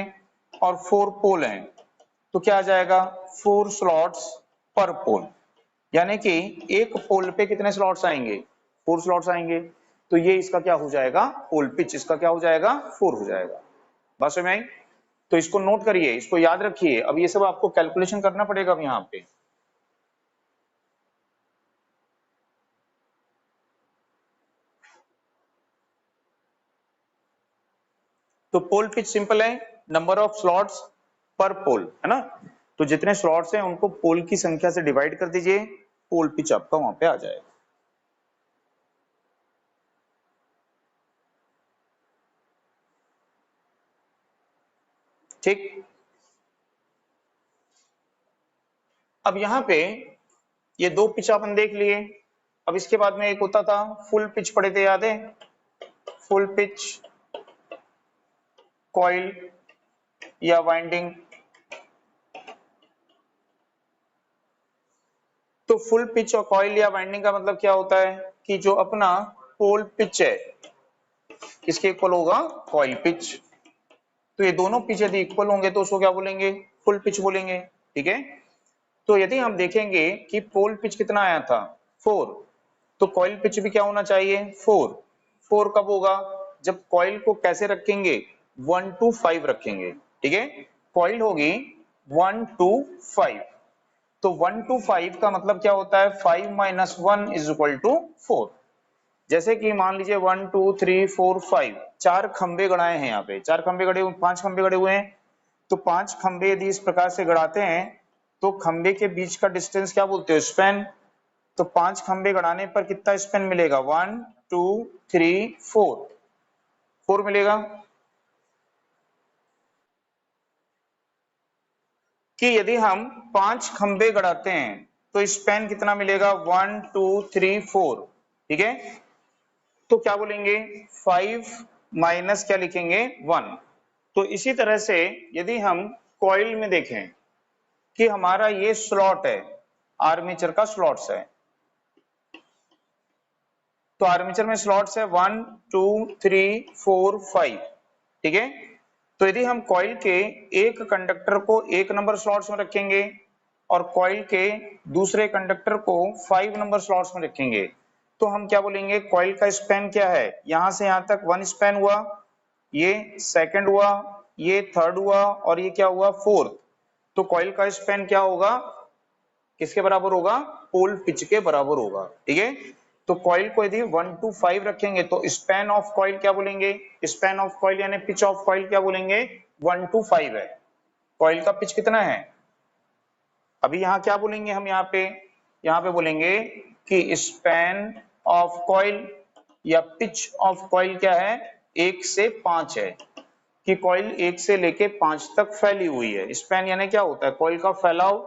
और 4 पोल हैं, तो क्या आ जाएगा? 4 स्लॉट्स पर पोल, यानी कि एक पोल पे कितने स्लॉट्स आएंगे? 4 स्लॉट्स आएंगे। तो ये इसका क्या हो जाएगा? पोल पिच इसका क्या हो जाएगा? 4 हो जाएगा। बात समझ में आई? तो इसको नोट करिए, इसको याद रखिए। अब ये सब आपको कैलकुलेशन करना पड़ेगा अब यहाँ पे। तो पोल पिच सिंपल है, नंबर ऑफ स्लॉट्स पर पोल, है ना। तो जितने स्लॉट्स हैं उनको पोल की संख्या से डिवाइड कर दीजिए, पोल पिच आपका वहां पे आ जाएगा। ठीक, अब यहाँ पे ये 2 पिच अपन देख लिए। अब इसके बाद में एक होता था फुल पिच, पढ़े थे, याद है? फुल पिच कॉइल या वाइंडिंग। तो फुल पिच और कॉइल या वाइंडिंग का मतलब क्या होता है कि जो अपना पोल पिच है किसके इक्वल होगा? Coil pitch. तो ये दोनों पिच यदि इक्वल होंगे तो उसको क्या बोलेंगे? फुल पिच बोलेंगे, ठीक है। तो यदि हम देखेंगे कि पोल पिच कितना आया था? 4, तो कॉइल पिच भी क्या होना चाहिए? 4। 4 कब होगा? जब कॉइल को कैसे रखेंगे? 1 to 5 रखेंगे, ठीक है। कॉइल होगी 1 to 5, तो 1 to 5 का मतलब क्या होता है? 5 minus 1 is equal to 4। जैसे कि मान लीजिए 1 2 3 4 5, 4 खंबे गड़ाए हैं यहाँ पे, 4 खंबे गड़े हुए, 5 खंबे गड़े हुए हैं। तो 5 खंबे यदि इस प्रकार से गड़ाते हैं तो खंबे के बीच का डिस्टेंस क्या बोलते हो? स्पैन। तो 5 खंबे गड़ाने पर कितना स्पैन मिलेगा? 1 2 3 4, 4 मिलेगा। कि यदि हम 5 खंबे गड़ाते हैं तो स्पैन कितना मिलेगा? 1 2 3 4, ठीक है। तो क्या बोलेंगे? 5 माइनस क्या लिखेंगे? 1। तो इसी तरह से यदि हम कॉइल में देखें कि हमारा ये स्लॉट है, आर्मेचर का स्लॉट्स है, तो आर्मेचर में स्लॉट्स है 1 2 3 4 5, ठीक है। तो यदि हम कॉइल के एक कंडक्टर को 1 नंबर स्लॉट्स में रखेंगे और कॉइल के दूसरे कंडक्टर को 5 नंबर स्लॉट्स में रखेंगे तो हम क्या बोलेंगे? कॉइल का स्पैन क्या है? यहां से यहां तक 1 स्पैन हुआ, ये सेकंड हुआ, ये थर्ड हुआ और ये क्या हुआ? फोर्थ। तो कॉइल का स्पैन क्या होगा? किसके बराबर होगा? पोल पिच के बराबर होगा, ठीक है। तो कॉइल को यदि 1 to 5 रखेंगे तो स्पैन ऑफ कॉइल क्या बोलेंगे? स्पैन ऑफ कॉइल यानी पिच ऑफ कॉइल क्या बोलेंगे? 1 to 5 है। कॉइल का पिच कितना है? अभी यहाँ क्या बोलेंगे हम? यहाँ पे बोलेंगे कि स्पैन ऑफ कॉइल या पिच ऑफ कॉइल क्या है? 1 से 5 है। कि कॉइल 1 से लेके 5 तक फैली हुई है। स्पैन यानी क्या होता है, कॉइल का फैलाव।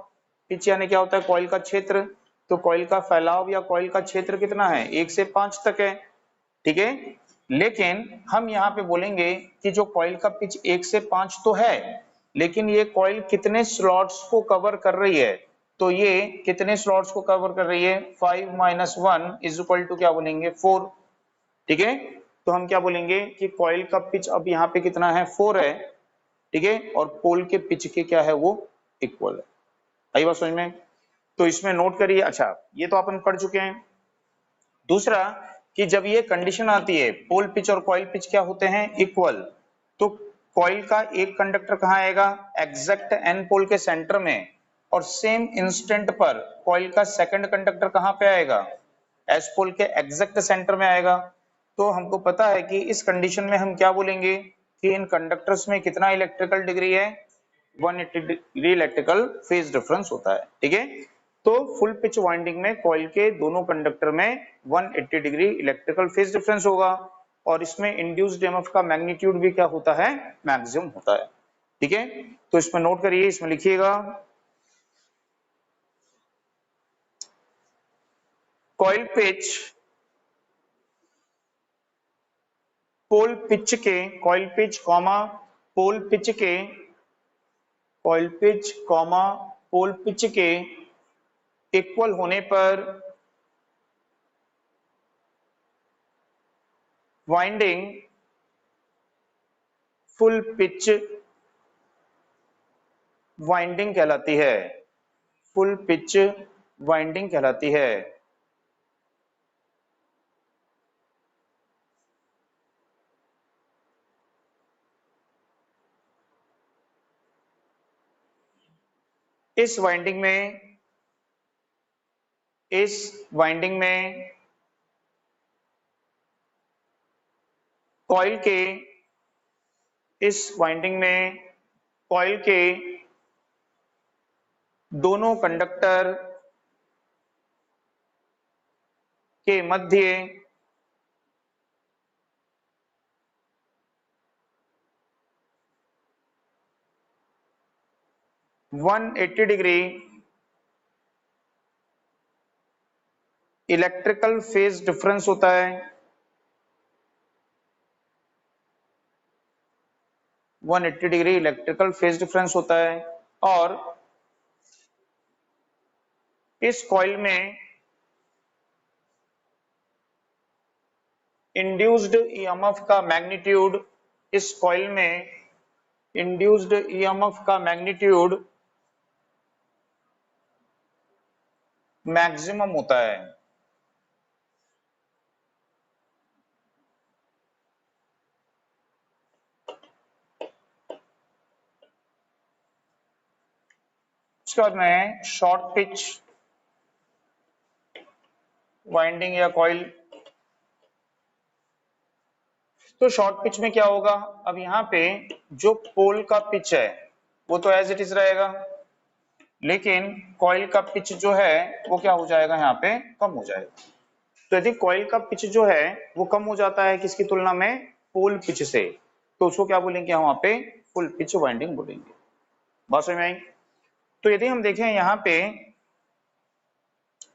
पिच यानी क्या होता है, कॉइल का क्षेत्र। तो कॉइल का फैलाव या कॉइल का क्षेत्र कितना है, 1 से 5 तक है, ठीक है। लेकिन हम यहाँ पे बोलेंगे कि जो कॉइल का पिच 1 से 5 तो है, लेकिन ये कॉइल कितने स्लॉट्स को कवर कर रही है, तो ये कितने स्लॉट्स को कवर कर रही है, 5 - 1 इज इक्वल टू क्या बोलेंगे, 4, ठीक है। तो हम क्या बोलेंगे कि कॉइल का पिच अब यहाँ पे कितना है, 4 है, ठीक है, और पोल के पिच के क्या है, वो इक्वल है। आई बात समझ में? तो इसमें नोट करिए। अच्छा, ये तो अपन पढ़ चुके हैं। दूसरा कि जब ये कंडीशन आती है पोल पिच और कॉइल पिच क्या होते हैं, इक्वल, तो कॉइल का एक कंडक्टर कहाँ आएगा, एग्जैक्ट एन पोल के सेंटर में, और सेम इंस्टेंट पर कॉइल का सेकंड कंडक्टर कहाँ पे आएगा, एस पोल के एग्जैक्ट सेंटर में आएगा। तो हमको पता है कि इस कंडीशन में हम क्या बोलेंगे कि इन कंडक्टर्स में कितना इलेक्ट्रिकल डिग्री है, 180 डिग्री इलेक्ट्रिकल फेज डिफरेंस होता है, ठीक है। तो फुल पिच वाइंडिंग में कॉइल के दोनों कंडक्टर में 180 डिग्री इलेक्ट्रिकल फेज डिफरेंस होगा, और इसमें इंड्यूस्ड ईएमएफ का मैग्नीट्यूड भी क्या होता है, मैक्सिमम होता है, ठीक है। तो इसमें नोट करिए, इसमें लिखिएगा कॉइल पिच पोल पिच के, coil pitch comma pole pitch के, coil pitch comma pole pitch के इक्वल होने पर वाइंडिंग फुल पिच वाइंडिंग कहलाती है, फुल पिच वाइंडिंग कहलाती है। इस वाइंडिंग में, इस वाइंडिंग में कॉइल के, इस वाइंडिंग में कॉइल के दोनों कंडक्टर के मध्य 180 डिग्री इलेक्ट्रिकल फेज डिफरेंस होता है, 180 डिग्री इलेक्ट्रिकल फेज डिफरेंस होता है। और इस कॉइल में इंड्यूस्ड ईएमएफ का मैग्नीट्यूड, इस कॉइल में इंड्यूस्ड ईएमएफ का मैग्नीट्यूड मैक्सिमम होता है। उसके बाद में शॉर्ट पिच वाइंडिंग या कॉइल। तो शॉर्ट पिच में क्या होगा, अब यहाँ पे जो पोल का पिच है वो तो एज इट इज रहेगा, लेकिन कॉइल का पिच जो है वो क्या हो जाएगा, यहाँ पे कम हो जाएगा। तो यदि कॉइल का पिच जो है वो कम हो जाता है किसकी तुलना में, पोल पिच से, तो उसको क्या बोलेंगे वहां पे, फुल पिच वाइंडिंग बोलेंगे। बात समझ में आई? तो यदि हम देखें यहाँ पे,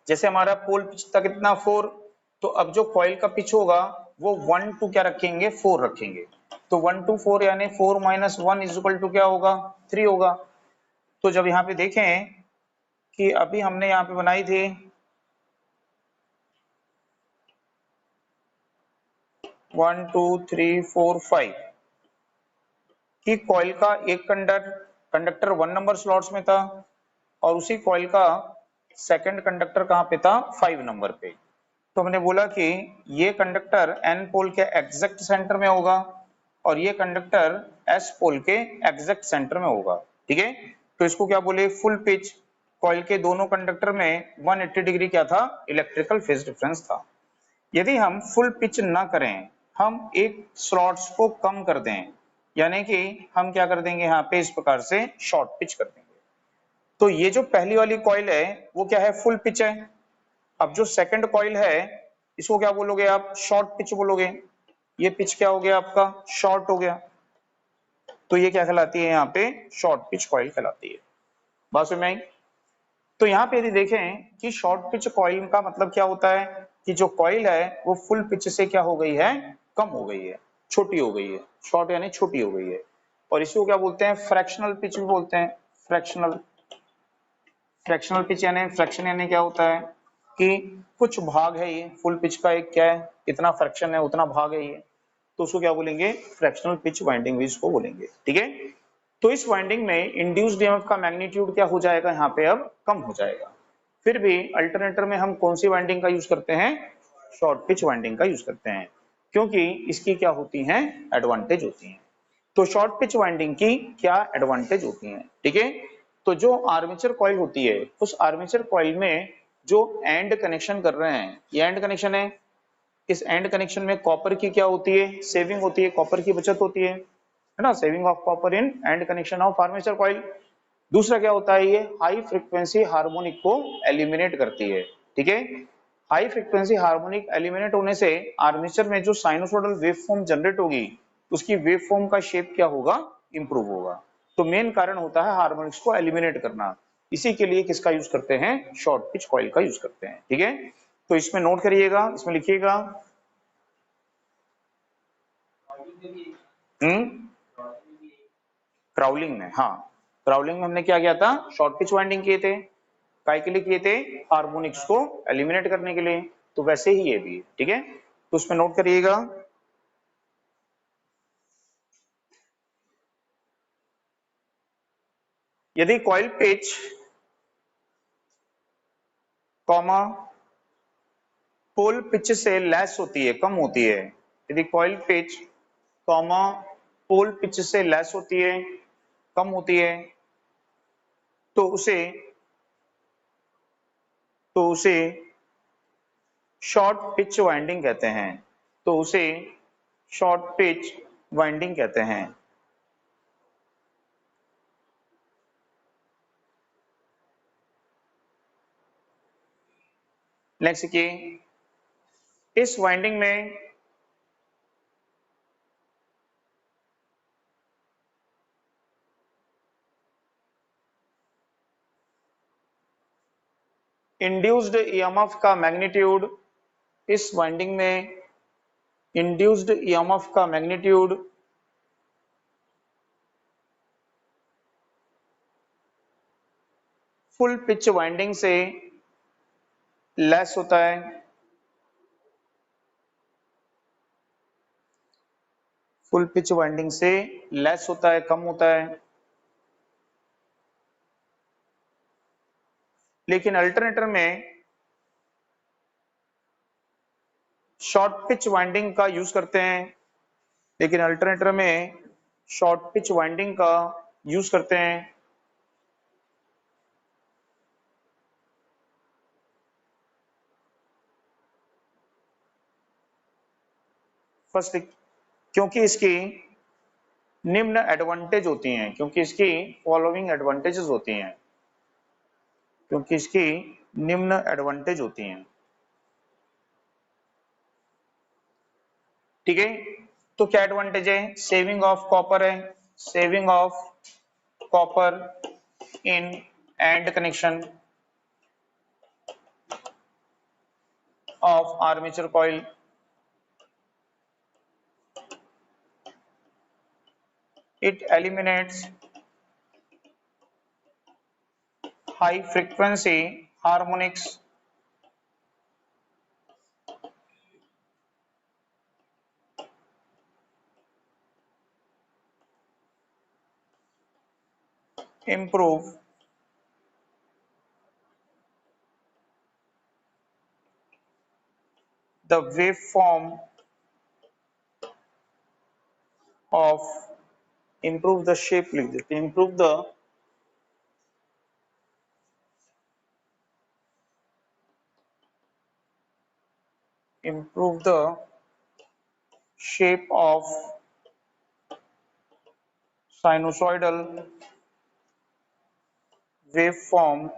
जैसे हमारा पोल पिच था कितना, 4, तो अब जो कॉइल का पिच होगा वो 1 to क्या रखेंगे, 4 रखेंगे। तो 1 to 4 यानी 4 - 1 इज इक्वल टू क्या होगा, 3 होगा। तो जब यहाँ पे देखें कि अभी हमने यहाँ पे बनाई थी 1 2 3 4 5 कि कॉइल का एक कंडक्टर 1 नंबर स्लॉट्स में था, और उसी कॉइल का सेकंड कंडक्टर कहाँ पे था, 5 नंबर पे। तो हमने बोला कि ये कंडक्टर एन पोल के एग्जैक्ट सेंटर में होगा, और ये कंडक्टर एस पोल के एग्जैक्ट सेंटर में होगा, ठीक है। तो इसको क्या बोले, फुल पिच। कॉइल के दोनों कंडक्टर में 180 डिग्री क्या था, इलेक्ट्रिकल फेज डिफरेंस था। यदि हम फुल पिच ना करें, हम एक स्लॉट्स को कम कर दें, यानी कि हम क्या कर देंगे, यहाँ पे इस प्रकार से शॉर्ट पिच कर देंगे। तो ये जो पहली वाली कॉइल है वो क्या है, फुल पिच है। अब जो सेकंड कॉइल है इसको क्या बोलोगे आप, शॉर्ट पिच बोलोगे। ये पिच क्या हो गया आपका, शॉर्ट हो गया। तो ये क्या कहलाती है, यहाँ पे शॉर्ट पिच कॉइल कहलाती है। बात समझ में आई? तो यहाँ पे यदि देखें कि शॉर्ट पिच कॉइल का मतलब क्या होता है कि जो कॉइल है वो फुल पिच से क्या हो गई है, कम हो गई है, छोटी हो गई है। शॉर्ट यानी छोटी हो गई है। और इसको क्या बोलते हैं, फ्रैक्शनल पिच भी बोलते हैं। फ्रैक्शनल फ्रैक्शनल पिच यानी, फ्रैक्शन यानी क्या होता है कि कुछ भाग है, ये फुल पिच का एक क्या है, इतना फ्रैक्शन है, उतना भाग है ये, तो उसको क्या बोलेंगे, फ्रैक्शनल पिच वाइंडिंग भी इसको बोलेंगे। ठीक है, तो इस वाइंडिंग में इंड्यूस्ड ईएमएफ का मैग्नीट्यूड क्या हो जाएगा, यहाँ पे अब कम हो जाएगा। फिर भी अल्टरनेटर में हम कौन सी वाइंडिंग का यूज करते हैं, शॉर्ट पिच वाइंडिंग का यूज करते हैं, क्योंकि इसकी क्या होती हैं, एडवांटेज होती हैं। तो शॉर्ट पिच वाइंडिंग की क्या एडवांटेज होती हैं, ठीक है। तो जो आर्मेचर कॉइल होती है, उस आर्मेचर कॉइल में जो एंड कनेक्शन कर रहे हैं, ये एंड कनेक्शन है, इस एंड कनेक्शन में कॉपर की क्या होती है, सेविंग होती है, कॉपर की बचत होती है ना, saving of copper in and connection of armature coil. दूसरा क्या होता है, ये हाई फ्रीक्वेंसी हार्मोनिक को एलिमिनेट करती है। ठीक है, हाई फ्रीक्वेंसी हार्मोनिक एलिमिनेट होने से आर्मेचर में जो साइनोसोडल वेव फॉर्म जनरेट होगी, उसकी वेव फॉर्म का शेप क्या होगा, इंप्रूव होगा। तो मेन कारण होता है हार्मोनिक्स को एलिमिनेट करना। इसी के लिए किसका यूज करते हैं, शॉर्ट पिच कॉइल का यूज करते हैं। ठीक है, तो इसमें नोट करिएगा, इसमें लिखिएगा। क्राउलिंग में, हाँ, क्राउलिंग में हमने क्या किया था, शॉर्ट पिच वाइंडिंग किए थे। काय के लिए किए थे, हार्मोनिक्स को एलिमिनेट करने के लिए। तो वैसे ही ये भी, ठीक है, तो उसमें नोट करिएगा। यदि coil pitch comma pole pitch से लेस होती है, कम होती है, यदि coil pitch comma pole pitch से लेस होती है, कम होती है, तो उसे तो उसे शॉर्ट पिच वाइंडिंग कहते हैं। तो उसे शॉर्ट पिच वाइंडिंग कहते हैं। नेक्स्ट की, इस वाइंडिंग में इंड्यूस्ड ईएमएफ का मैग्नीट्यूड, इस वाइंडिंग में इंड्यूस्ड ईएमएफ का मैग्नीट्यूड फुल पिच वाइंडिंग से लेस होता है। फुल पिच वाइंडिंग से लेस होता है, कम होता है। लेकिन अल्टरनेटर में शॉर्ट पिच वाइंडिंग का यूज करते हैं, लेकिन अल्टरनेटर में शॉर्ट पिच वाइंडिंग का यूज करते हैं। फर्स्ट, क्योंकि इसकी निम्न एडवांटेज होती हैं, क्योंकि इसकी फॉलोइंग एडवांटेजेस होती हैं, क्योंकि इसकी निम्न एडवांटेज होती हैं। ठीक है, तो क्या एडवांटेज है, सेविंग ऑफ कॉपर है, saving of copper in and connection of armature coil. It eliminates high frequency harmonics, improve the waveform of, improve the shape, लिख देते हैं, improve the shape of sinusoidal waveform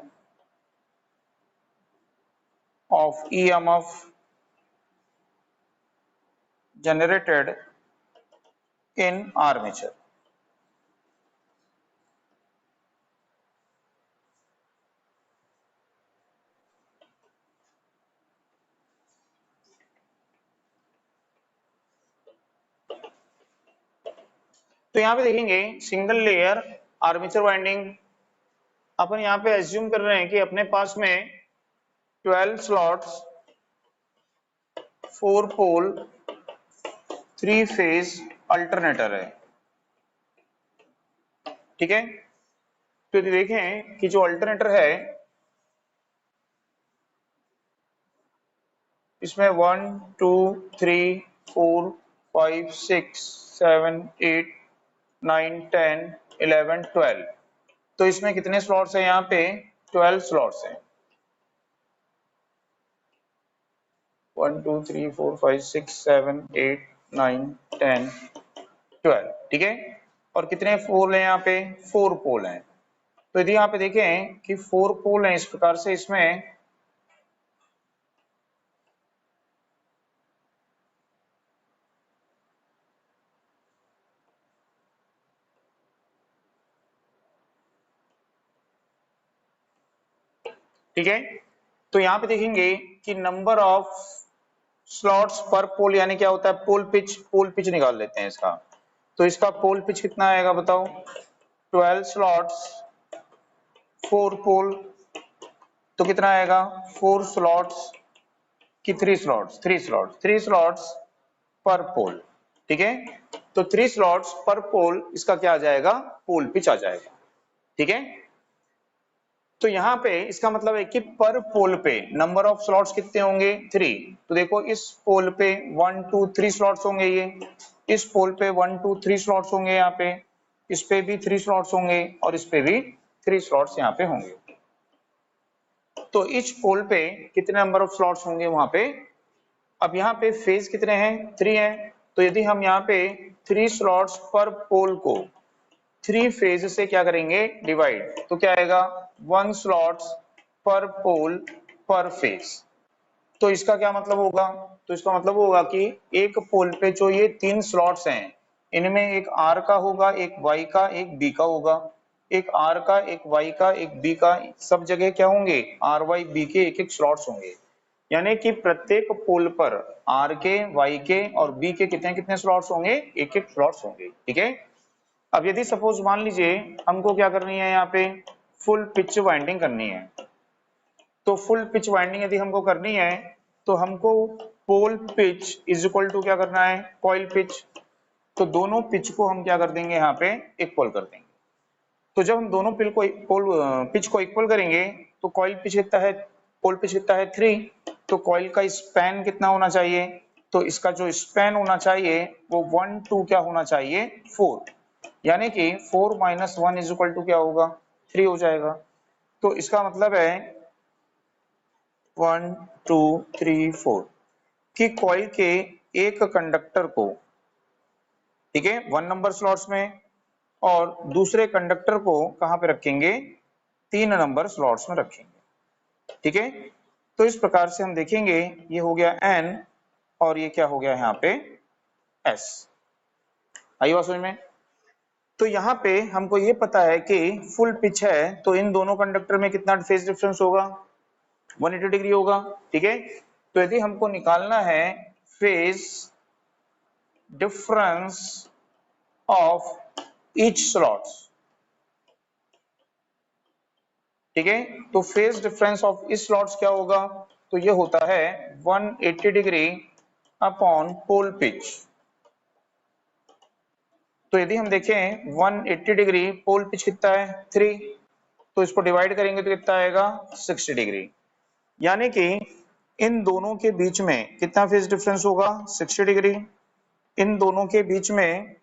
of EMF generated in armature. तो यहाँ पे देखेंगे single layer armature winding, अपन यहाँ पे assume कर रहे हैं कि अपने पास में 12 स्लॉट्स 4 पोल 3 फेज अल्टरनेटर है, ठीक है। तो देखें कि जो अल्टरनेटर है इसमें 1 2 3 4 5 6 7 8 9 10 11 12, तो इसमें कितने स्लॉट्स हैं यहाँ पे 12 स्लॉट्स हैं। 1 2 3 4 5 6 7 8 9 10 12, ठीक है। और कितने पोल हैं यहाँ पे 4 पोल हैं। तो यदि यहाँ पे देखें कि 4 पोल हैं इस प्रकार से, इसमें ठीक है। तो यहाँ पे देखेंगे कि नंबर ऑफ स्लॉट्स पर पोल यानी क्या होता है पोल पिच निकाल लेते हैं इसका। तो इसका पोल पिच कितना आएगा बताओ, 12 स्लॉट्स 4 पोल, तो कितना आएगा 4 स्लॉट्स की 3 स्लॉट्स पर पोल, ठीक है। तो 3 स्लॉट्स पर पोल इसका क्या आ जाएगा पोल पिच आ जाएगा, ठीक है। तो यहाँ पे इसका मतलब है कि पर पोल पे नंबर ऑफ स्लॉट्स कितने होंगे 3। तो देखो इस पोल पे 1 2 3 स्लॉट्स होंगे, ये इस पोल पे 1 2 3 स्लॉट्स होंगे, यहाँ पे इस पे भी 3 स्लॉट्स होंगे और इस पे भी 3 स्लॉट्स यहाँ पे होंगे। तो इस पोल पे कितने नंबर ऑफ स्लॉट्स होंगे वहां पे। अब यहाँ पे फेज कितने हैं 3 हैं, तो यदि हम यहाँ पे 3 स्लॉट्स पर पोल को 3 फेज से क्या करेंगे डिवाइड, तो क्या आएगा 1 स्लॉट्स पर पोल पर फेज। तो इसका क्या मतलब होगा, तो इसका मतलब होगा कि एक पोल पे जो ये 3 स्लॉट्स हैं इनमें एक आर का होगा, एक वाई का, एक बी का होगा। एक आर का, एक वाई का, एक बी का, सब जगह क्या होंगे आर वाई बी के एक एक स्लॉट्स होंगे। यानी कि प्रत्येक पोल पर आर के, वाई के और बी के कितने कितने स्लॉट्स होंगे एक एक स्लॉट्स होंगे, ठीक है। अब यदि सपोज मान लीजिए हमको क्या करनी है यहाँ पे फुल पिच वाइंडिंग करनी है, तो फुल पिच वाइंडिंग यदि हमको करनी है तो हमको pole pitch is equal to क्या करना है कॉइल पिच। तो दोनों पिच को हम क्या कर देंगे यहाँ पे इक्वल कर देंगे। तो जब हम दोनों पिच को इक्वल करेंगे तो कॉइल पिच कितना है पोल पिच कितना है 3, तो कॉइल का स्पैन कितना होना चाहिए, तो इसका जो स्पैन होना चाहिए वो 1 2 क्या होना चाहिए 4, यानी कि 4 माइनस 1 इज इक्वल टू क्या होगा 3 हो जाएगा। तो इसका मतलब है 1 2 3 4 कि कॉइल के एक कंडक्टर को, ठीक है 1 नंबर स्लॉट्स में, और दूसरे कंडक्टर को कहां पे रखेंगे 3 नंबर स्लॉट्स में रखेंगे, ठीक है। तो इस प्रकार से हम देखेंगे ये हो गया n और ये क्या हो गया यहाँ पे s। आई बात समझ में। तो यहाँ पे हमको ये पता है कि फुल पिच है तो इन दोनों कंडक्टर में कितना फेज डिफरेंस होगा 180 डिग्री होगा, ठीक है। तो यदि हमको निकालना है phase difference of each slots, ठीक है, तो फेज डिफरेंस ऑफ इस स्लॉट्स क्या होगा, तो ये होता है 180 डिग्री अपॉन पोल पिच। तो यदि हम देखें 180 डिग्री पोल पिच कितना है 3, तो इसको डिवाइड करेंगे तो कितना आएगा 60 डिग्री, यानी कि इन दोनों के बीच में कितना फेज डिफरेंस होगा 60 डिग्री। इन दोनों के बीच में,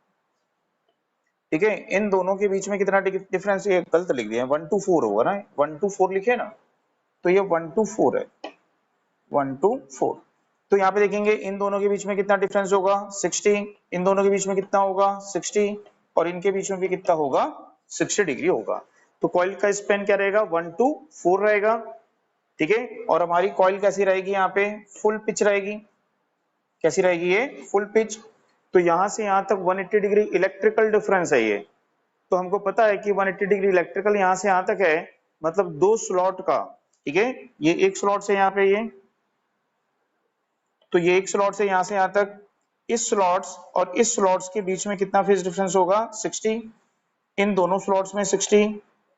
ठीक है, इन दोनों के बीच में कितना डिफरेंस, ये गलत लिख दिया 1 to 4 होगा ना, 1 to 4 लिखे ना, तो ये 1 to 4 है 1 to 4। तो यहाँ पे देखेंगे इन दोनों के बीच में कितना डिफरेंस होगा 60, इन दोनों के बीच में कितना होगा 60 और इनके बीच में भी कितना होगा 60 डिग्री होगा। तो कॉइल का स्पैन क्या रहेगा 1 to 4 रहेगा, ठीक है। और हमारी कॉइल कैसी रहेगी यहाँ पे फुल पिच रहेगी, कैसी रहेगी ये फुल पिच। तो यहाँ से यहाँ तक 180 डिग्री इलेक्ट्रिकल डिफरेंस है ये, तो हमको पता है कि 180 डिग्री इलेक्ट्रिकल यहाँ से यहाँ तक है, मतलब 2 स्लॉट का, ठीक है। ये एक स्लॉट से यहाँ पे ये, तो ये एक स्लॉट से यहाँ से यहाँ तक इस स्लॉट्स और इस स्लॉट्स के बीच में कितना फेज डिफरेंस होगा 60, इन दोनों स्लॉट्स में 60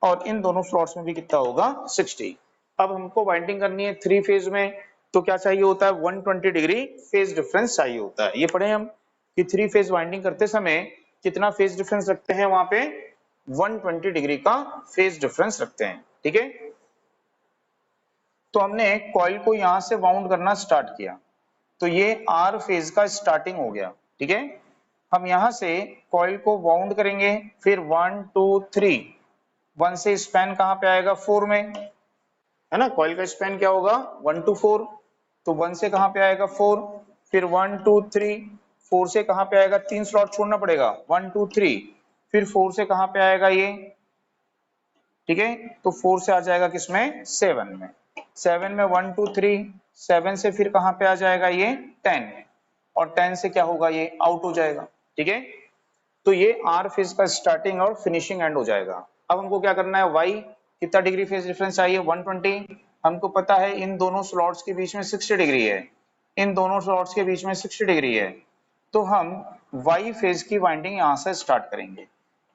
और इन दोनों स्लॉट्स में भी कितना होगा 60। अब हमको वाइंडिंग करनी है 3 फेज में, तो क्या चाहिए होता है 120 डिग्री फेज डिफरेंस चाहिए होता है। ये पढ़े हम कि 3 फेज वाइंडिंग करते समय कितना फेज डिफरेंस रखते हैं, वहां पे 120 डिग्री का फेज डिफरेंस रखते हैं। ठीक है, तो हमने कॉइल को यहां से वाउंड करना स्टार्ट किया, तो ये आर फेज का स्टार्टिंग हो गया। ठीक है, हम यहां से कॉइल को वाउंड करेंगे, फिर 1 2 3, 1 से स्पैन कहां पे आएगा 4 में, है ना, कॉइल का स्पैन क्या होगा 1 to 4, तो 1 से कहां पे आएगा 4, फिर 1 2 3, 4 से कहां पे आएगा, 3 स्लॉट छोड़ना पड़ेगा 1 2 3, फिर 4 से कहां पे आएगा ये, ठीक है, तो 4 से आ जाएगा किसमें 7 में, 7 में 1 2 3, 7 से फिर कहां पे आ जाएगा ये 10, और 10 से क्या होगा ये आउट हो जाएगा। ठीक है, तो ये आर फेज का स्टार्टिंग और फिनिशिंग एंड हो जाएगा। अब हमको क्या करना है, वाई कितना डिग्री फेज डिफरेंस चाहिए 120, हमको पता है इन दोनों स्लॉट्स के बीच में 60 डिग्री है, इन दोनों स्लॉट्स के बीच में 60 डिग्री है, तो हम वाई फेज की वाइंडिंग यहां से स्टार्ट करेंगे,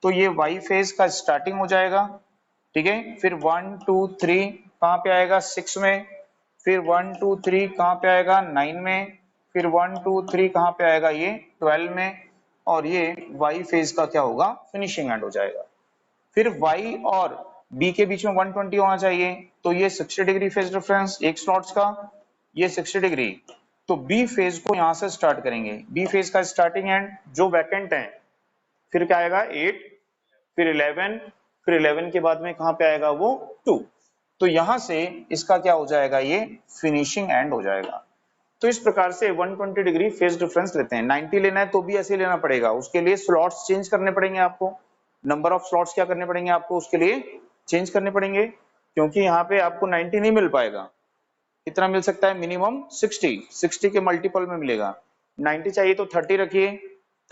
तो ये वाई फेज का स्टार्टिंग हो जाएगा। ठीक है, फिर 1 2 3 कहां पे आएगा 6 में, फिर 1 2 3 कहां पे आएगा 9 में, फिर 1 2 3 कहां पे आएगा ये 12 में, और ये वाई फेज का क्या होगा फिनिशिंग एंड हो जाएगा। फिर वाई और बी के बीच में 120 होना चाहिए, तो ये 60 डिग्री फेज डिफरेंस एक स्लॉट्स का, ये 60 डिग्री, तो बी फेज को यहां से स्टार्ट करेंगे, बी फेज का स्टार्टिंग एंड जो वैकेंट है, फिर क्या आएगा 8, फिर 11, फिर 11 के बाद में कहां पे आएगा वो 2, तो यहां से इसका क्या हो जाएगा ये फिनिशिंग एंड हो जाएगा। तो इस प्रकार से 120 डिग्री फेज डिफरेंस लेते हैं। 90 लेना है तो भी ऐसे लेना पड़ेगा, उसके लिए स्लॉट्स चेंज करने पड़ेंगे आपको, नंबर ऑफ स्लॉट्स क्या करने पड़ेंगे आपको उसके लिए चेंज करने पड़ेंगे, क्योंकि यहाँ पे आपको 90 नहीं मिल पाएगा, कितना मिल सकता है मिनिमम 60, 60 के मल्टीपल में मिलेगा, 90 चाहिए तो 30 रखिए,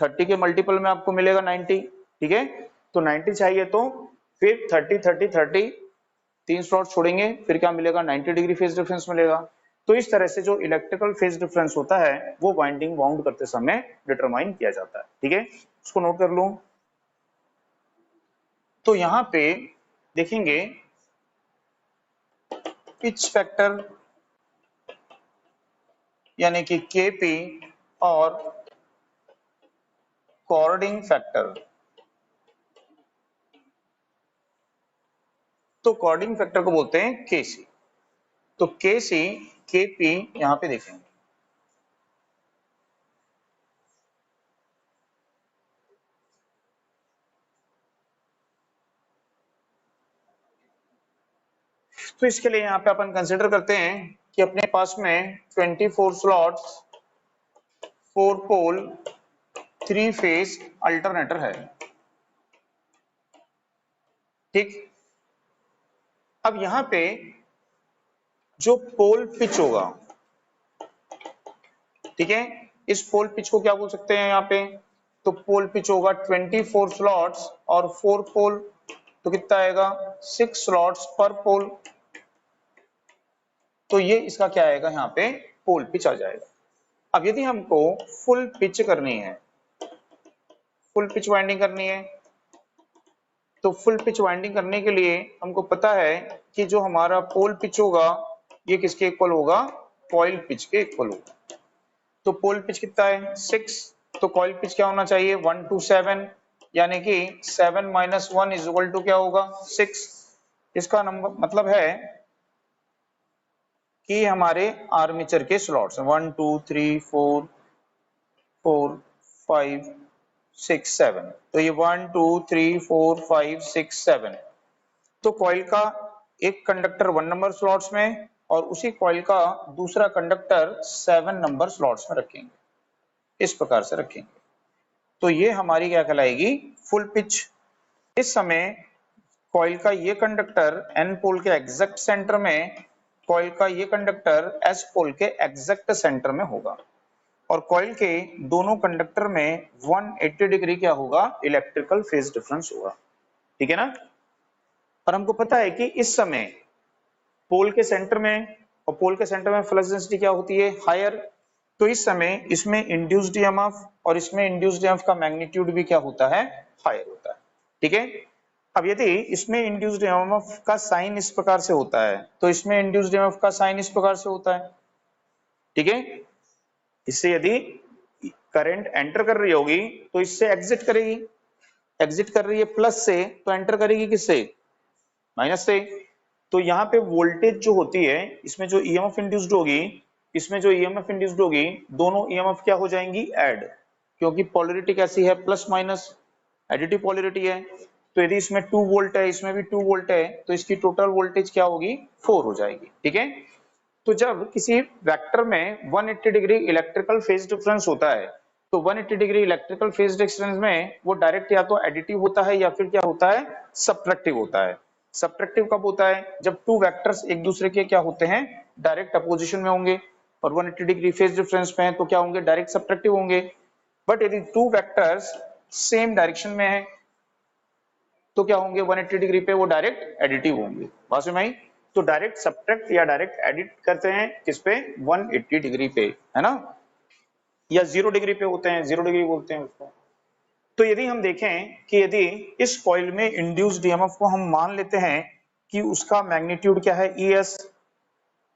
30 के मल्टीपल में आपको मिलेगा 90। ठीक है, तो 90 चाहिए तो फिर 30 30 30, 3 स्लॉट छोड़ेंगे, फिर क्या मिलेगा 90 डिग्री फेज डिफरेंस मिलेगा। तो इस तरह से जो इलेक्ट्रिकल फेज डिफरेंस होता है वो वाइंडिंग वाउंड करते समय डिटरमाइन किया जाता है। ठीक है, इसको नोट कर लो। तो यहाँ पे देखेंगे पिच फैक्टर यानी कि केपी और कॉर्डिंग फैक्टर, तो कॉर्डिंग फैक्टर को बोलते हैं केसी, तो केसी केपी यहां पे देखेंगे। तो इसके लिए यहाँ पे अपन कंसिडर करते हैं कि अपने पास में 24 स्लॉट्स 4 पोल 3 फेज अल्टरनेटर है। ठीक, अब यहाँ पे जो पोल पिच होगा, ठीक है, इस पोल पिच को क्या बोल सकते हैं यहाँ पे, तो पोल पिच होगा 24 स्लॉट्स और 4 पोल, तो कितना आएगा 6 स्लॉट्स पर पोल, तो ये इसका क्या आएगा यहाँ पे पोल पिच आ जाएगा। अब यदि हमको फुल पिच करनी है, फुल पिच वाइंडिंग करनी है, तो फुल पिच वाइंडिंग करने के लिए हमको पता है कि जो हमारा पोल पिच होगा ये किसके इक्वल होगा, कॉइल पिच के इक्वल होगा। तो पोल पिच कितना है 6, तो कॉइल पिच क्या होना चाहिए 1 to 7, यानी कि 7 - 1 = क्या होगा 6। इसका नंबर मतलब है कि हमारे आर्मेचर के स्लॉट्स 1 2 3 4 4 5 6 7, तो ये 1 2 3 4 5 6 7, तो कॉइल का एक कंडक्टर 1 नंबर स्लॉट्स में और उसी कॉइल का दूसरा कंडक्टर 7 नंबर स्लॉट्स में रखेंगे, इस प्रकार से रखेंगे, तो ये हमारी क्या कहलाएगी फुल पिच। इस समय कॉइल का ये कंडक्टर एन पोल के एग्जैक्ट सेंटर में, कॉइल का ये कंडक्टर एस पोल के एग्जैक्ट सेंटर में होगा, और कॉइल के दोनों कंडक्टर में 180 डिग्री क्या होगा इलेक्ट्रिकल फेज डिफरेंस होगा। ठीक है ना, और हमको पता है कि इस समय पोल के सेंटर में, और पोल के सेंटर में फ्लक्स डेंसिटी क्या होती है हायर, तो इस समय इसमें इंड्यूस्ड ईएमएफ और इसमें इंड्यूस्ड ईएमएफ का मैग्नीट्यूड भी क्या होता है, हायर होता है। ठीक है, अब यदि इसमें इंड्यूस्ड ईएमएफ का साइन इस प्रकार से होता है तो इसमें इंड्यूस्ड ईएमएफ का साइन इस प्रकार से होता है। ठीक है, इससे यदि करंट एंटर कर रही होगी तो इससे एग्जिट करेगी, एग्जिट कर रही है प्लस से तो एंटर करेगी किससे, माइनस से। तो यहाँ पे वोल्टेज जो होती है इसमें जो ईएमएफ इंड्यूस्ड होगी, इसमें जो ईएमएफ इंड्यूस्ड होगी, दोनों ईएमएफ क्या हो जाएंगी, ऐड, क्योंकि पोलरिटी कैसी है, प्लस माइनस, एडिटिव पोलरिटी है। तो यदि इसमें 2 वोल्ट है, इसमें भी 2 वोल्ट है, तो इसकी टोटल वोल्टेज क्या होगी, 4 हो जाएगी। ठीक है, तो जब किसी वेक्टर में 180 डिग्री इलेक्ट्रिकल फेज डिफरेंस होता है तो 180 डिग्री इलेक्ट्रिकल फेज डिफरेंस में वो डायरेक्ट या तो एडिटिव होता है या फिर क्या होता है, सब्ट्रैक्टिव होता है। सब्ट्रैक्टिव कब होता है, जब टू वेक्टर्स एक दूसरे के क्या होते हैं, डायरेक्ट अपोजिशन में होंगे, और 180 डिग्री फेज डिफरेंस में है तो क्या होंगे, डायरेक्ट सब्ट्रैक्टिव होंगे। बट यदि टू वेक्टर्स सेम डायरेक्शन में है तो क्या होंगे, 180 डिग्री पे वो डायरेक्ट एडिटिव होंगे। बात समझ में आई? तो डायरेक्ट सब्ट्रैक्ट या डायरेक्ट एडिट करते हैं किस पे, 180 डिग्री पे, है ना, या 0 डिग्री पे होते हैं, 0 डिग्री बोलते हैं उसको। तो यदि हम देखें कि यदि इस कॉइल में इंड्यूस्ड ईएमएफ को हम मान लेते हैं कि उसका मैग्नीट्यूड क्या है, ES,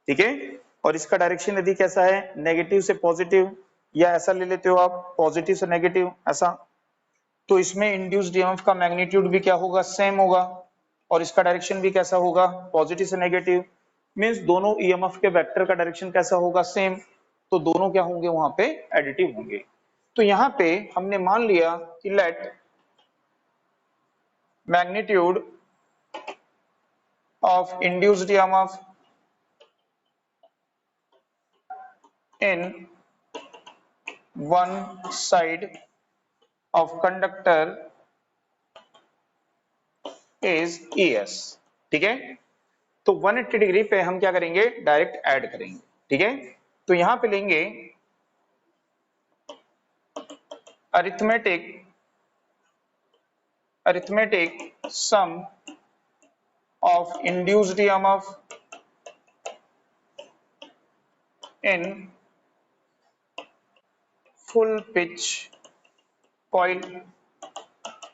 ठीक है, और इसका डायरेक्शन यदि कैसा है, नेगेटिव से पॉजिटिव, या ऐसा ले लेते हो आप, पॉजिटिव से नेगेटिव ऐसा, तो इसमें इंड्यूस्ड ईएमएफ का मैग्नीट्यूड भी क्या होगा, सेम होगा, और इसका डायरेक्शन भी कैसा होगा, पॉजिटिव से नेगेटिव, मींस दोनों ईएमएफ के वेक्टर का डायरेक्शन कैसा होगा, सेम, तो दोनों क्या होंगे वहां पे, एडिटिव होंगे। तो यहां पे हमने मान लिया कि let magnitude of induced EMF in one side of conductor is ES। ठीक है, तो 180 डिग्री पे हम क्या करेंगे, डायरेक्ट ऐड करेंगे। ठीक है, तो यहां पे लेंगे arithmetic sum of induced EMF in full pitch coil.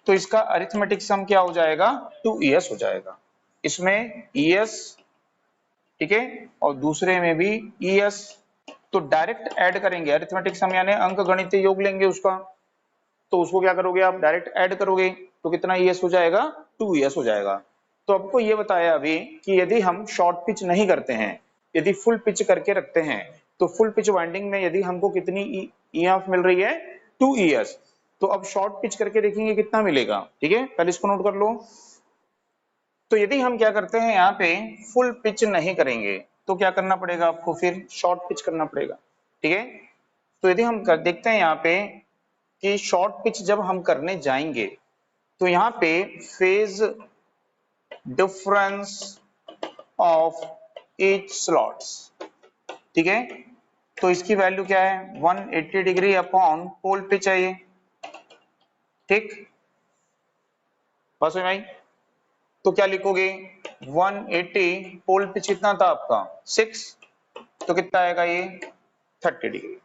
तो इसका अरिथमेटिक सम क्या हो जाएगा, 2ES हो जाएगा। इसमें ES, ठीक है, और दूसरे में भी ES, तो डायरेक्ट ऐड करेंगे, अरिथमेटिक सम यानी अंक गणितीय योग लेंगे उसका, तो उसको क्या करोगे आप, डायरेक्ट ऐड करोगे, तो कितना ES हो जाएगा, 2ES हो जाएगा। तो आपको ये बताया अभी कि यदि हम शॉर्ट पिच नहीं करते हैं, यदि फुल पिच करके रखते हैं, तो फुल पिच वाइंडिंग में यदि हमको कितनी EMF मिल रही है, 2ES, तो अब शॉर्ट पिच करके देखेंगे कितना मिलेगा। ठीक है, पहले इसको नोट कर लो। तो यदि हम क्या करते हैं, यहाँ पे फुल पिच नहीं करेंगे तो क्या करना पड़ेगा आपको, फिर शॉर्ट पिच करना पड़ेगा। ठीक है, तो यदि हम देखते हैं यहाँ पे कि शॉर्ट पिच जब हम करने जाएंगे तो यहाँ पे phase difference of each slots, ठीक है, तो इसकी वैल्यू क्या है, 180 डिग्री अपॉन पोल पिच है ये। ठीक, बस भाई, तो क्या लिखोगे, 180 पोल पिच कितना था आपका, 6, तो कितना आएगा ये, 30 डिग्री।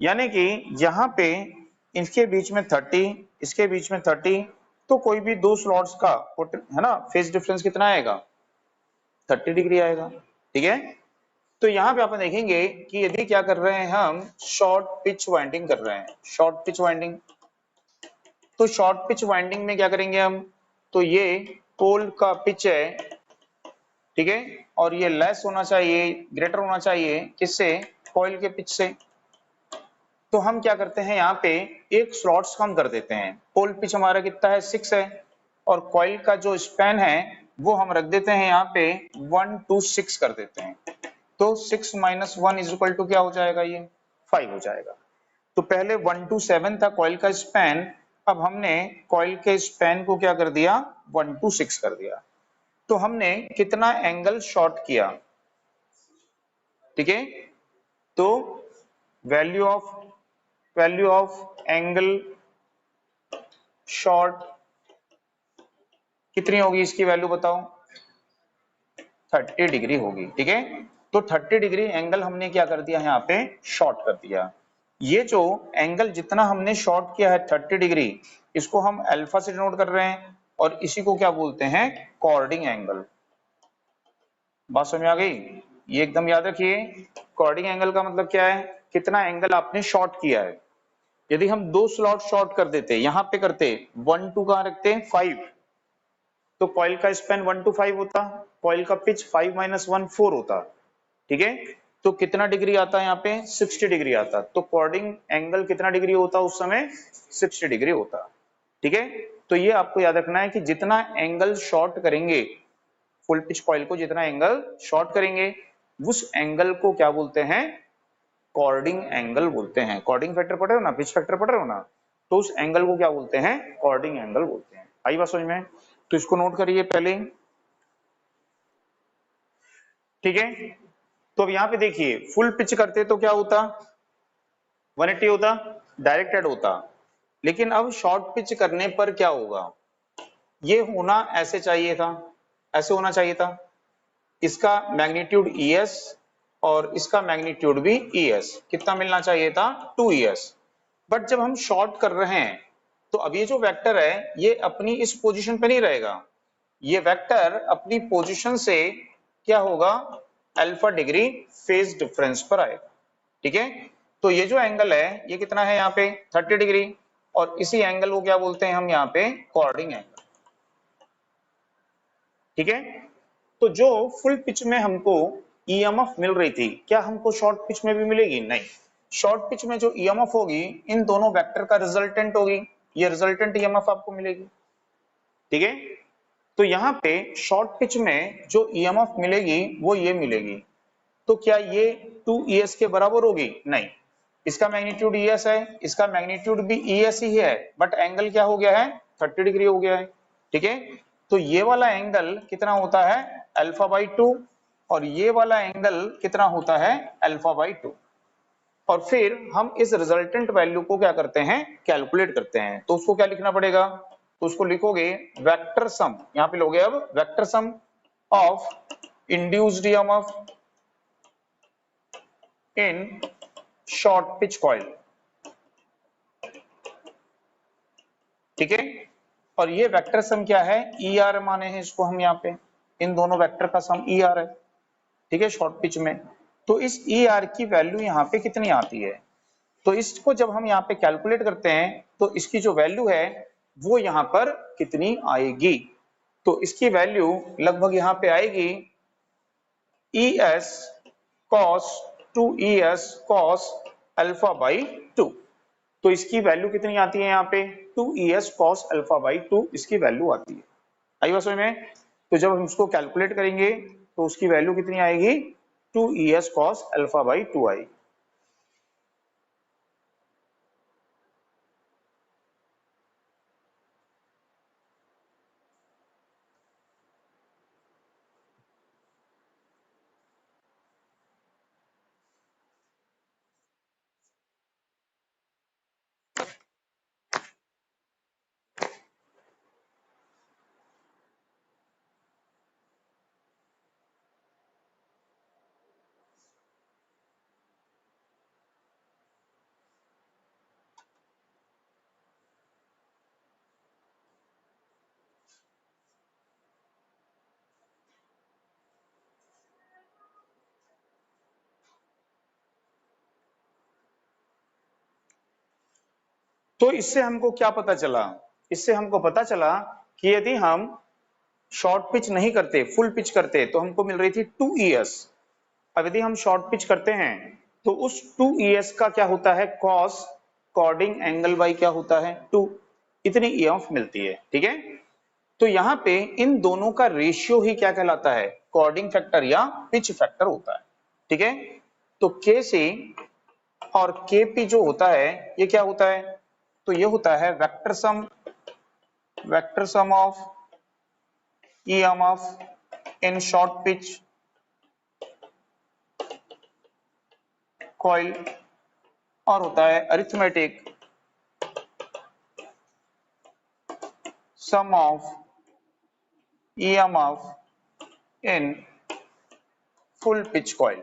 यानी कि यहाँ पे इसके बीच में 30, इसके बीच में 30, तो कोई भी दो स्लॉट्स का है ना, फेज डिफरेंस कितना आएगा, 30 डिग्री आएगा। ठीक है, तो यहाँ पे आप देखेंगे कि यदि क्या कर रहे हैं, हम शॉर्ट पिच वाइंडिंग कर रहे हैं, शॉर्ट पिच वाइंडिंग, तो शॉर्ट पिच वाइंडिंग में क्या करेंगे हम, तो ये पोल का पिच है, ठीक है, और ये लेस होना चाहिए, ग्रेटर होना चाहिए किससे, कॉइल के पिच से। तो हम क्या करते हैं, यहाँ पे एक स्लॉट्स कम कर देते हैं, पोल पिच हमारा कितना है, 6 है, और कॉइल का जो स्पैन है वो हम रख देते हैं यहाँ पे 1 to 6 कर देते हैं। तो 6 - 1 = क्या हो जाएगा, ये 5 हो जाएगा। तो पहले 1 to 7 था कॉइल का स्पैन, अब हमने कॉइल के स्पैन को क्या कर दिया, 1 to 6 कर दिया। तो हमने कितना एंगल शॉर्ट किया, ठीक है, तो वैल्यू ऑफ एंगल शॉर्ट कितनी होगी, इसकी वैल्यू बताओ, 30 डिग्री होगी। ठीक है, तो 30 डिग्री एंगल हमने क्या कर दिया यहाँ पे शॉर्ट कर दिया। ये जो एंगल जितना हमने शॉर्ट किया है 30 डिग्री, इसको हम अल्फा से डिनोट कर रहे हैं और इसी को क्या बोलते हैं कॉर्डिंग एंगल। बात समझ में आ गई? ये एकदम याद रखिए, कॉर्डिंग एंगल का मतलब क्या है, कितना एंगल आपने शॉर्ट किया है। यदि हम 2 स्लॉट शॉर्ट कर देते, यहां पे करते 1 2 कहां रखते 5, तो कॉइल का स्पैन 1 to 5 होता, कॉइल का पिच 5 - 1 4 होता। ठीक है, तो कितना डिग्री आता है यहाँ पे 60 डिग्री आता। तो कॉर्डिंग एंगल कितना डिग्री होता उस समय 60 डिग्री होता। ठीक है, तो ये आपको याद रखना है कि जितना एंगल शॉर्ट करेंगे, फुल पिच कॉइल को जितना एंगल शॉर्ट करेंगे, उस एंगल को क्या बोलते हैं कॉर्डिंग एंगल बोलते हैं। कॉर्डिंग फैक्टर पढ़ रहे हो ना, पिच फैक्टर पढ़ रहे हो ना, तो उस एंगल को क्या बोलते हैं कॉर्डिंग एंगल बोलते हैं। आई बात समझ में? तो इसको नोट करिए पहले। ठीक है, तो अब यहाँ पे देखिए फुल पिच करते तो क्या होता 180 होता, डायरेक्ट हेड होता। लेकिन अब शॉर्ट पिच करने पर क्या होगा, ये होना ऐसे चाहिए था, ऐसे होना चाहिए था, इसका मैग्नीट्यूड ES और इसका मैग्नीट्यूड भी ES कितना मिलना चाहिए था 2ES। बट जब हम शॉर्ट कर रहे हैं तो अब ये जो वेक्टर है ये अपनी इस पोजीशन पे नहीं रहेगा, ये वेक्टर अपनी पोजीशन से क्या होगा अल्फा डिग्री फेज डिफरेंस पर आएगा। ठीक है, तो ये जो एंगल है ये कितना है यहाँ पे 30 डिग्री, और इसी एंगल को क्या बोलते हैं हम यहाँ पे कॉर्डिंग एंगल। ठीक है, तो जो फुल पिच में हमको EMF मिल रही थी, क्या हमको शॉर्ट पिच में भी मिलेगी? नहीं, शॉर्ट पिच में जो EMF होगी इन दोनों वेक्टर का रिजल्टेंट होगी, ये रिजल्टेंट EMF आपको मिलेगी। ठीक है, तो यहाँ पे शॉर्ट पिच में जो EMF मिलेगी वो ये मिलेगी। तो क्या ये 2ES के बराबर होगी? नहीं, इसका मैग्नीट्यूड ES है, इसका मैग्नीट्यूड भी ES ही है, बट एंगल क्या हो गया है 30 डिग्री हो गया है। ठीक है, तो ये वाला एंगल कितना होता है अल्फा बाई 2, और ये वाला एंगल कितना होता है अल्फा बाई 2। और फिर हम इस रिजल्टेंट वैल्यू को क्या करते हैं कैलकुलेट करते हैं। तो उसको क्या लिखना पड़ेगा, तो उसको लिखोगे वेक्टर सम, यहाँ पे लोगे अब vector sum of induced EMF in short pitch coil. ठीक है, और ये वेक्टर सम क्या है ER माने हैं इसको हम यहाँ पे, इन दोनों वेक्टर का सम ER है। ठीक है, शॉर्ट पिच में तो इस ER की वैल्यू यहाँ पे कितनी आती है, तो इसको जब हम यहाँ पे कैलकुलेट करते हैं तो इसकी जो वैल्यू है वो यहाँ पर कितनी आएगी, तो इसकी वैल्यू लगभग यहाँ पे आएगी ES cos 2ES cos alpha by 2। तो इसकी वैल्यू कितनी आती है यहाँ पे 2ES cos अल्फा बाई 2 इसकी वैल्यू आती है। आई बात समझ में? तो जब हम इसको कैलकुलेट करेंगे तो उसकी वैल्यू कितनी आएगी 2ES cos अल्फा बाई 2 आएगी। तो इससे हमको क्या पता चला, इससे हमको पता चला कि यदि हम शॉर्ट पिच नहीं करते फुल पिच करते तो हमको मिल रही थी 2ES। अब यदि हम शॉर्ट पिच करते हैं तो उस 2ES का क्या होता है cos कॉर्डिंग एंगल बाई क्या होता है 2, इतनी EMF मिलती है। ठीक है, तो यहाँ पे इन दोनों का रेशियो ही क्या कहलाता है कॉर्डिंग फैक्टर या पिच फैक्टर होता है। ठीक है, तो KC और KP जो होता है ये क्या होता है, तो ये होता है vector sum of EMF in short pitch coil, और होता है arithmetic sum of EMF in full pitch coil.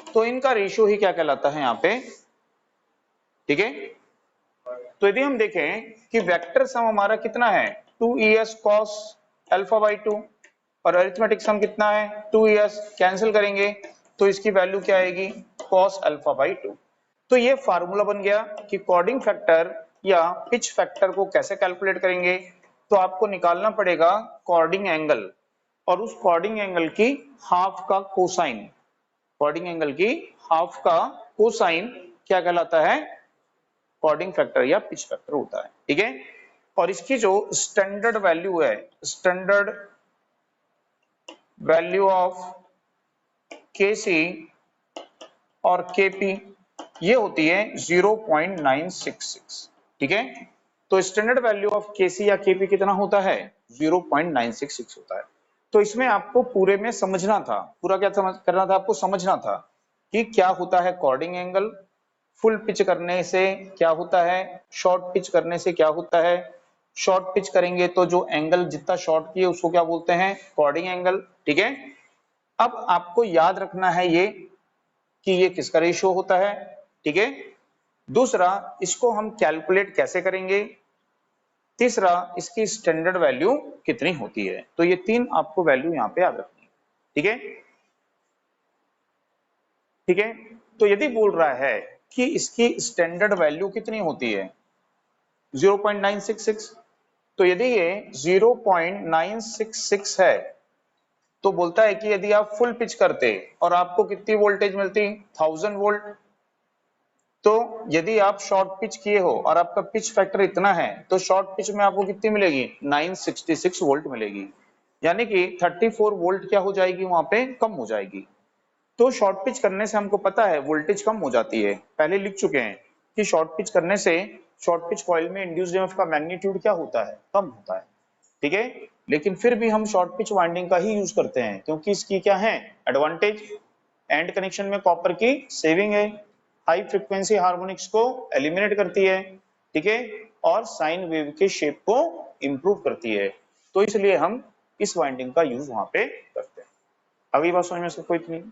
तो इनका रेशियो ही क्या कहलाता है यहाँ पे, ठीक है। तो यदि हम देखें कि वेक्टर सम हमारा कितना है 2es cos अल्फा बाई 2 और अरिथमेटिक सम कितना है 2es, कैंसिल करेंगे तो इसकी वैल्यू क्या आएगी cos अल्फा बाई 2। तो ये फार्मूला बन गया कि कॉर्डिंग फैक्टर या पिच फैक्टर को कैसे कैलकुलेट करेंगे। तो आपको निकालना पड़ेगा कॉर्डिंग एंगल और उस कॉर्डिंग एंगल की हाफ का कोसाइन, कॉर्डिंग एंगल की हाफ का कोसाइन क्या कहलाता है कॉर्डिंग फैक्टर या पिच फैक्टर होता है, ठीक है। और इसकी जो स्टैंडर्ड वैल्यू है, स्टैंडर्ड वैल्यू ऑफ केसी और केपी ये होती है 0.966, ठीक है। तो स्टैंडर्ड वैल्यू ऑफ केसी या केपी कितना होता है 0.966 होता है। तो इसमें आपको पूरे में समझना था, पूरा क्या करना था आपको समझना था कि क्या होता है कॉर्डिंग एंगल, फुल पिच करने से क्या होता है, शॉर्ट पिच करने से क्या होता है। शॉर्ट पिच करेंगे तो जो एंगल जितना शॉर्ट किए उसको क्या बोलते हैं कॉर्डिंग एंगल, ठीक है। अब आपको याद रखना है ये कि ये किसका रेशियो होता है, ठीक है। दूसरा, इसको हम कैलकुलेट कैसे करेंगे। तीसरा, इसकी स्टैंडर्ड वैल्यू कितनी होती है। तो ये तीन आपको वैल्यू यहाँ पे याद रखनी है, ठीक है, ठीक है। तो यदि बोल रहा है कि इसकी स्टैंडर्ड वैल्यू कितनी होती है 0.966, तो यदि ये 0.966 है तो बोलता है कि यदि आप फुल पिच करते और आपको कितनी वोल्टेज मिलती 1000 वोल्ट, तो यदि आप शॉर्ट पिच किए हो और आपका पिच फैक्टर इतना है तो शॉर्ट पिच में आपको कितनी मिलेगी 966 वोल्ट मिलेगी, यानी कि 34 वोल्ट क्या हो जाएगी वहां पे कम हो जाएगी। तो शॉर्ट पिच करने से हमको पता है वोल्टेज कम हो जाती है, पहले लिख चुके हैं कि शॉर्ट पिच करने से शॉर्ट पिच कॉइल में इंड्यूस्ड ईएमएफ का मैग्नीट्यूड क्या होता है कम होता है, ठीक है। लेकिन फिर भी हम शॉर्ट पिच वाइंडिंग का ही यूज करते हैं क्योंकि इसकी क्या है एडवांटेज, एंड कनेक्शन में कॉपर की सेविंग है, हाई फ्रीक्वेंसी हार्मोनिक्स को एलिमिनेट करती है, ठीक है, और साइन वेव के शेप को इंप्रूव करती है। तो इसलिए हम इस वाइंडिंग का यूज वहां पे करते हैं। अगली बात समझ में सबको इतनी।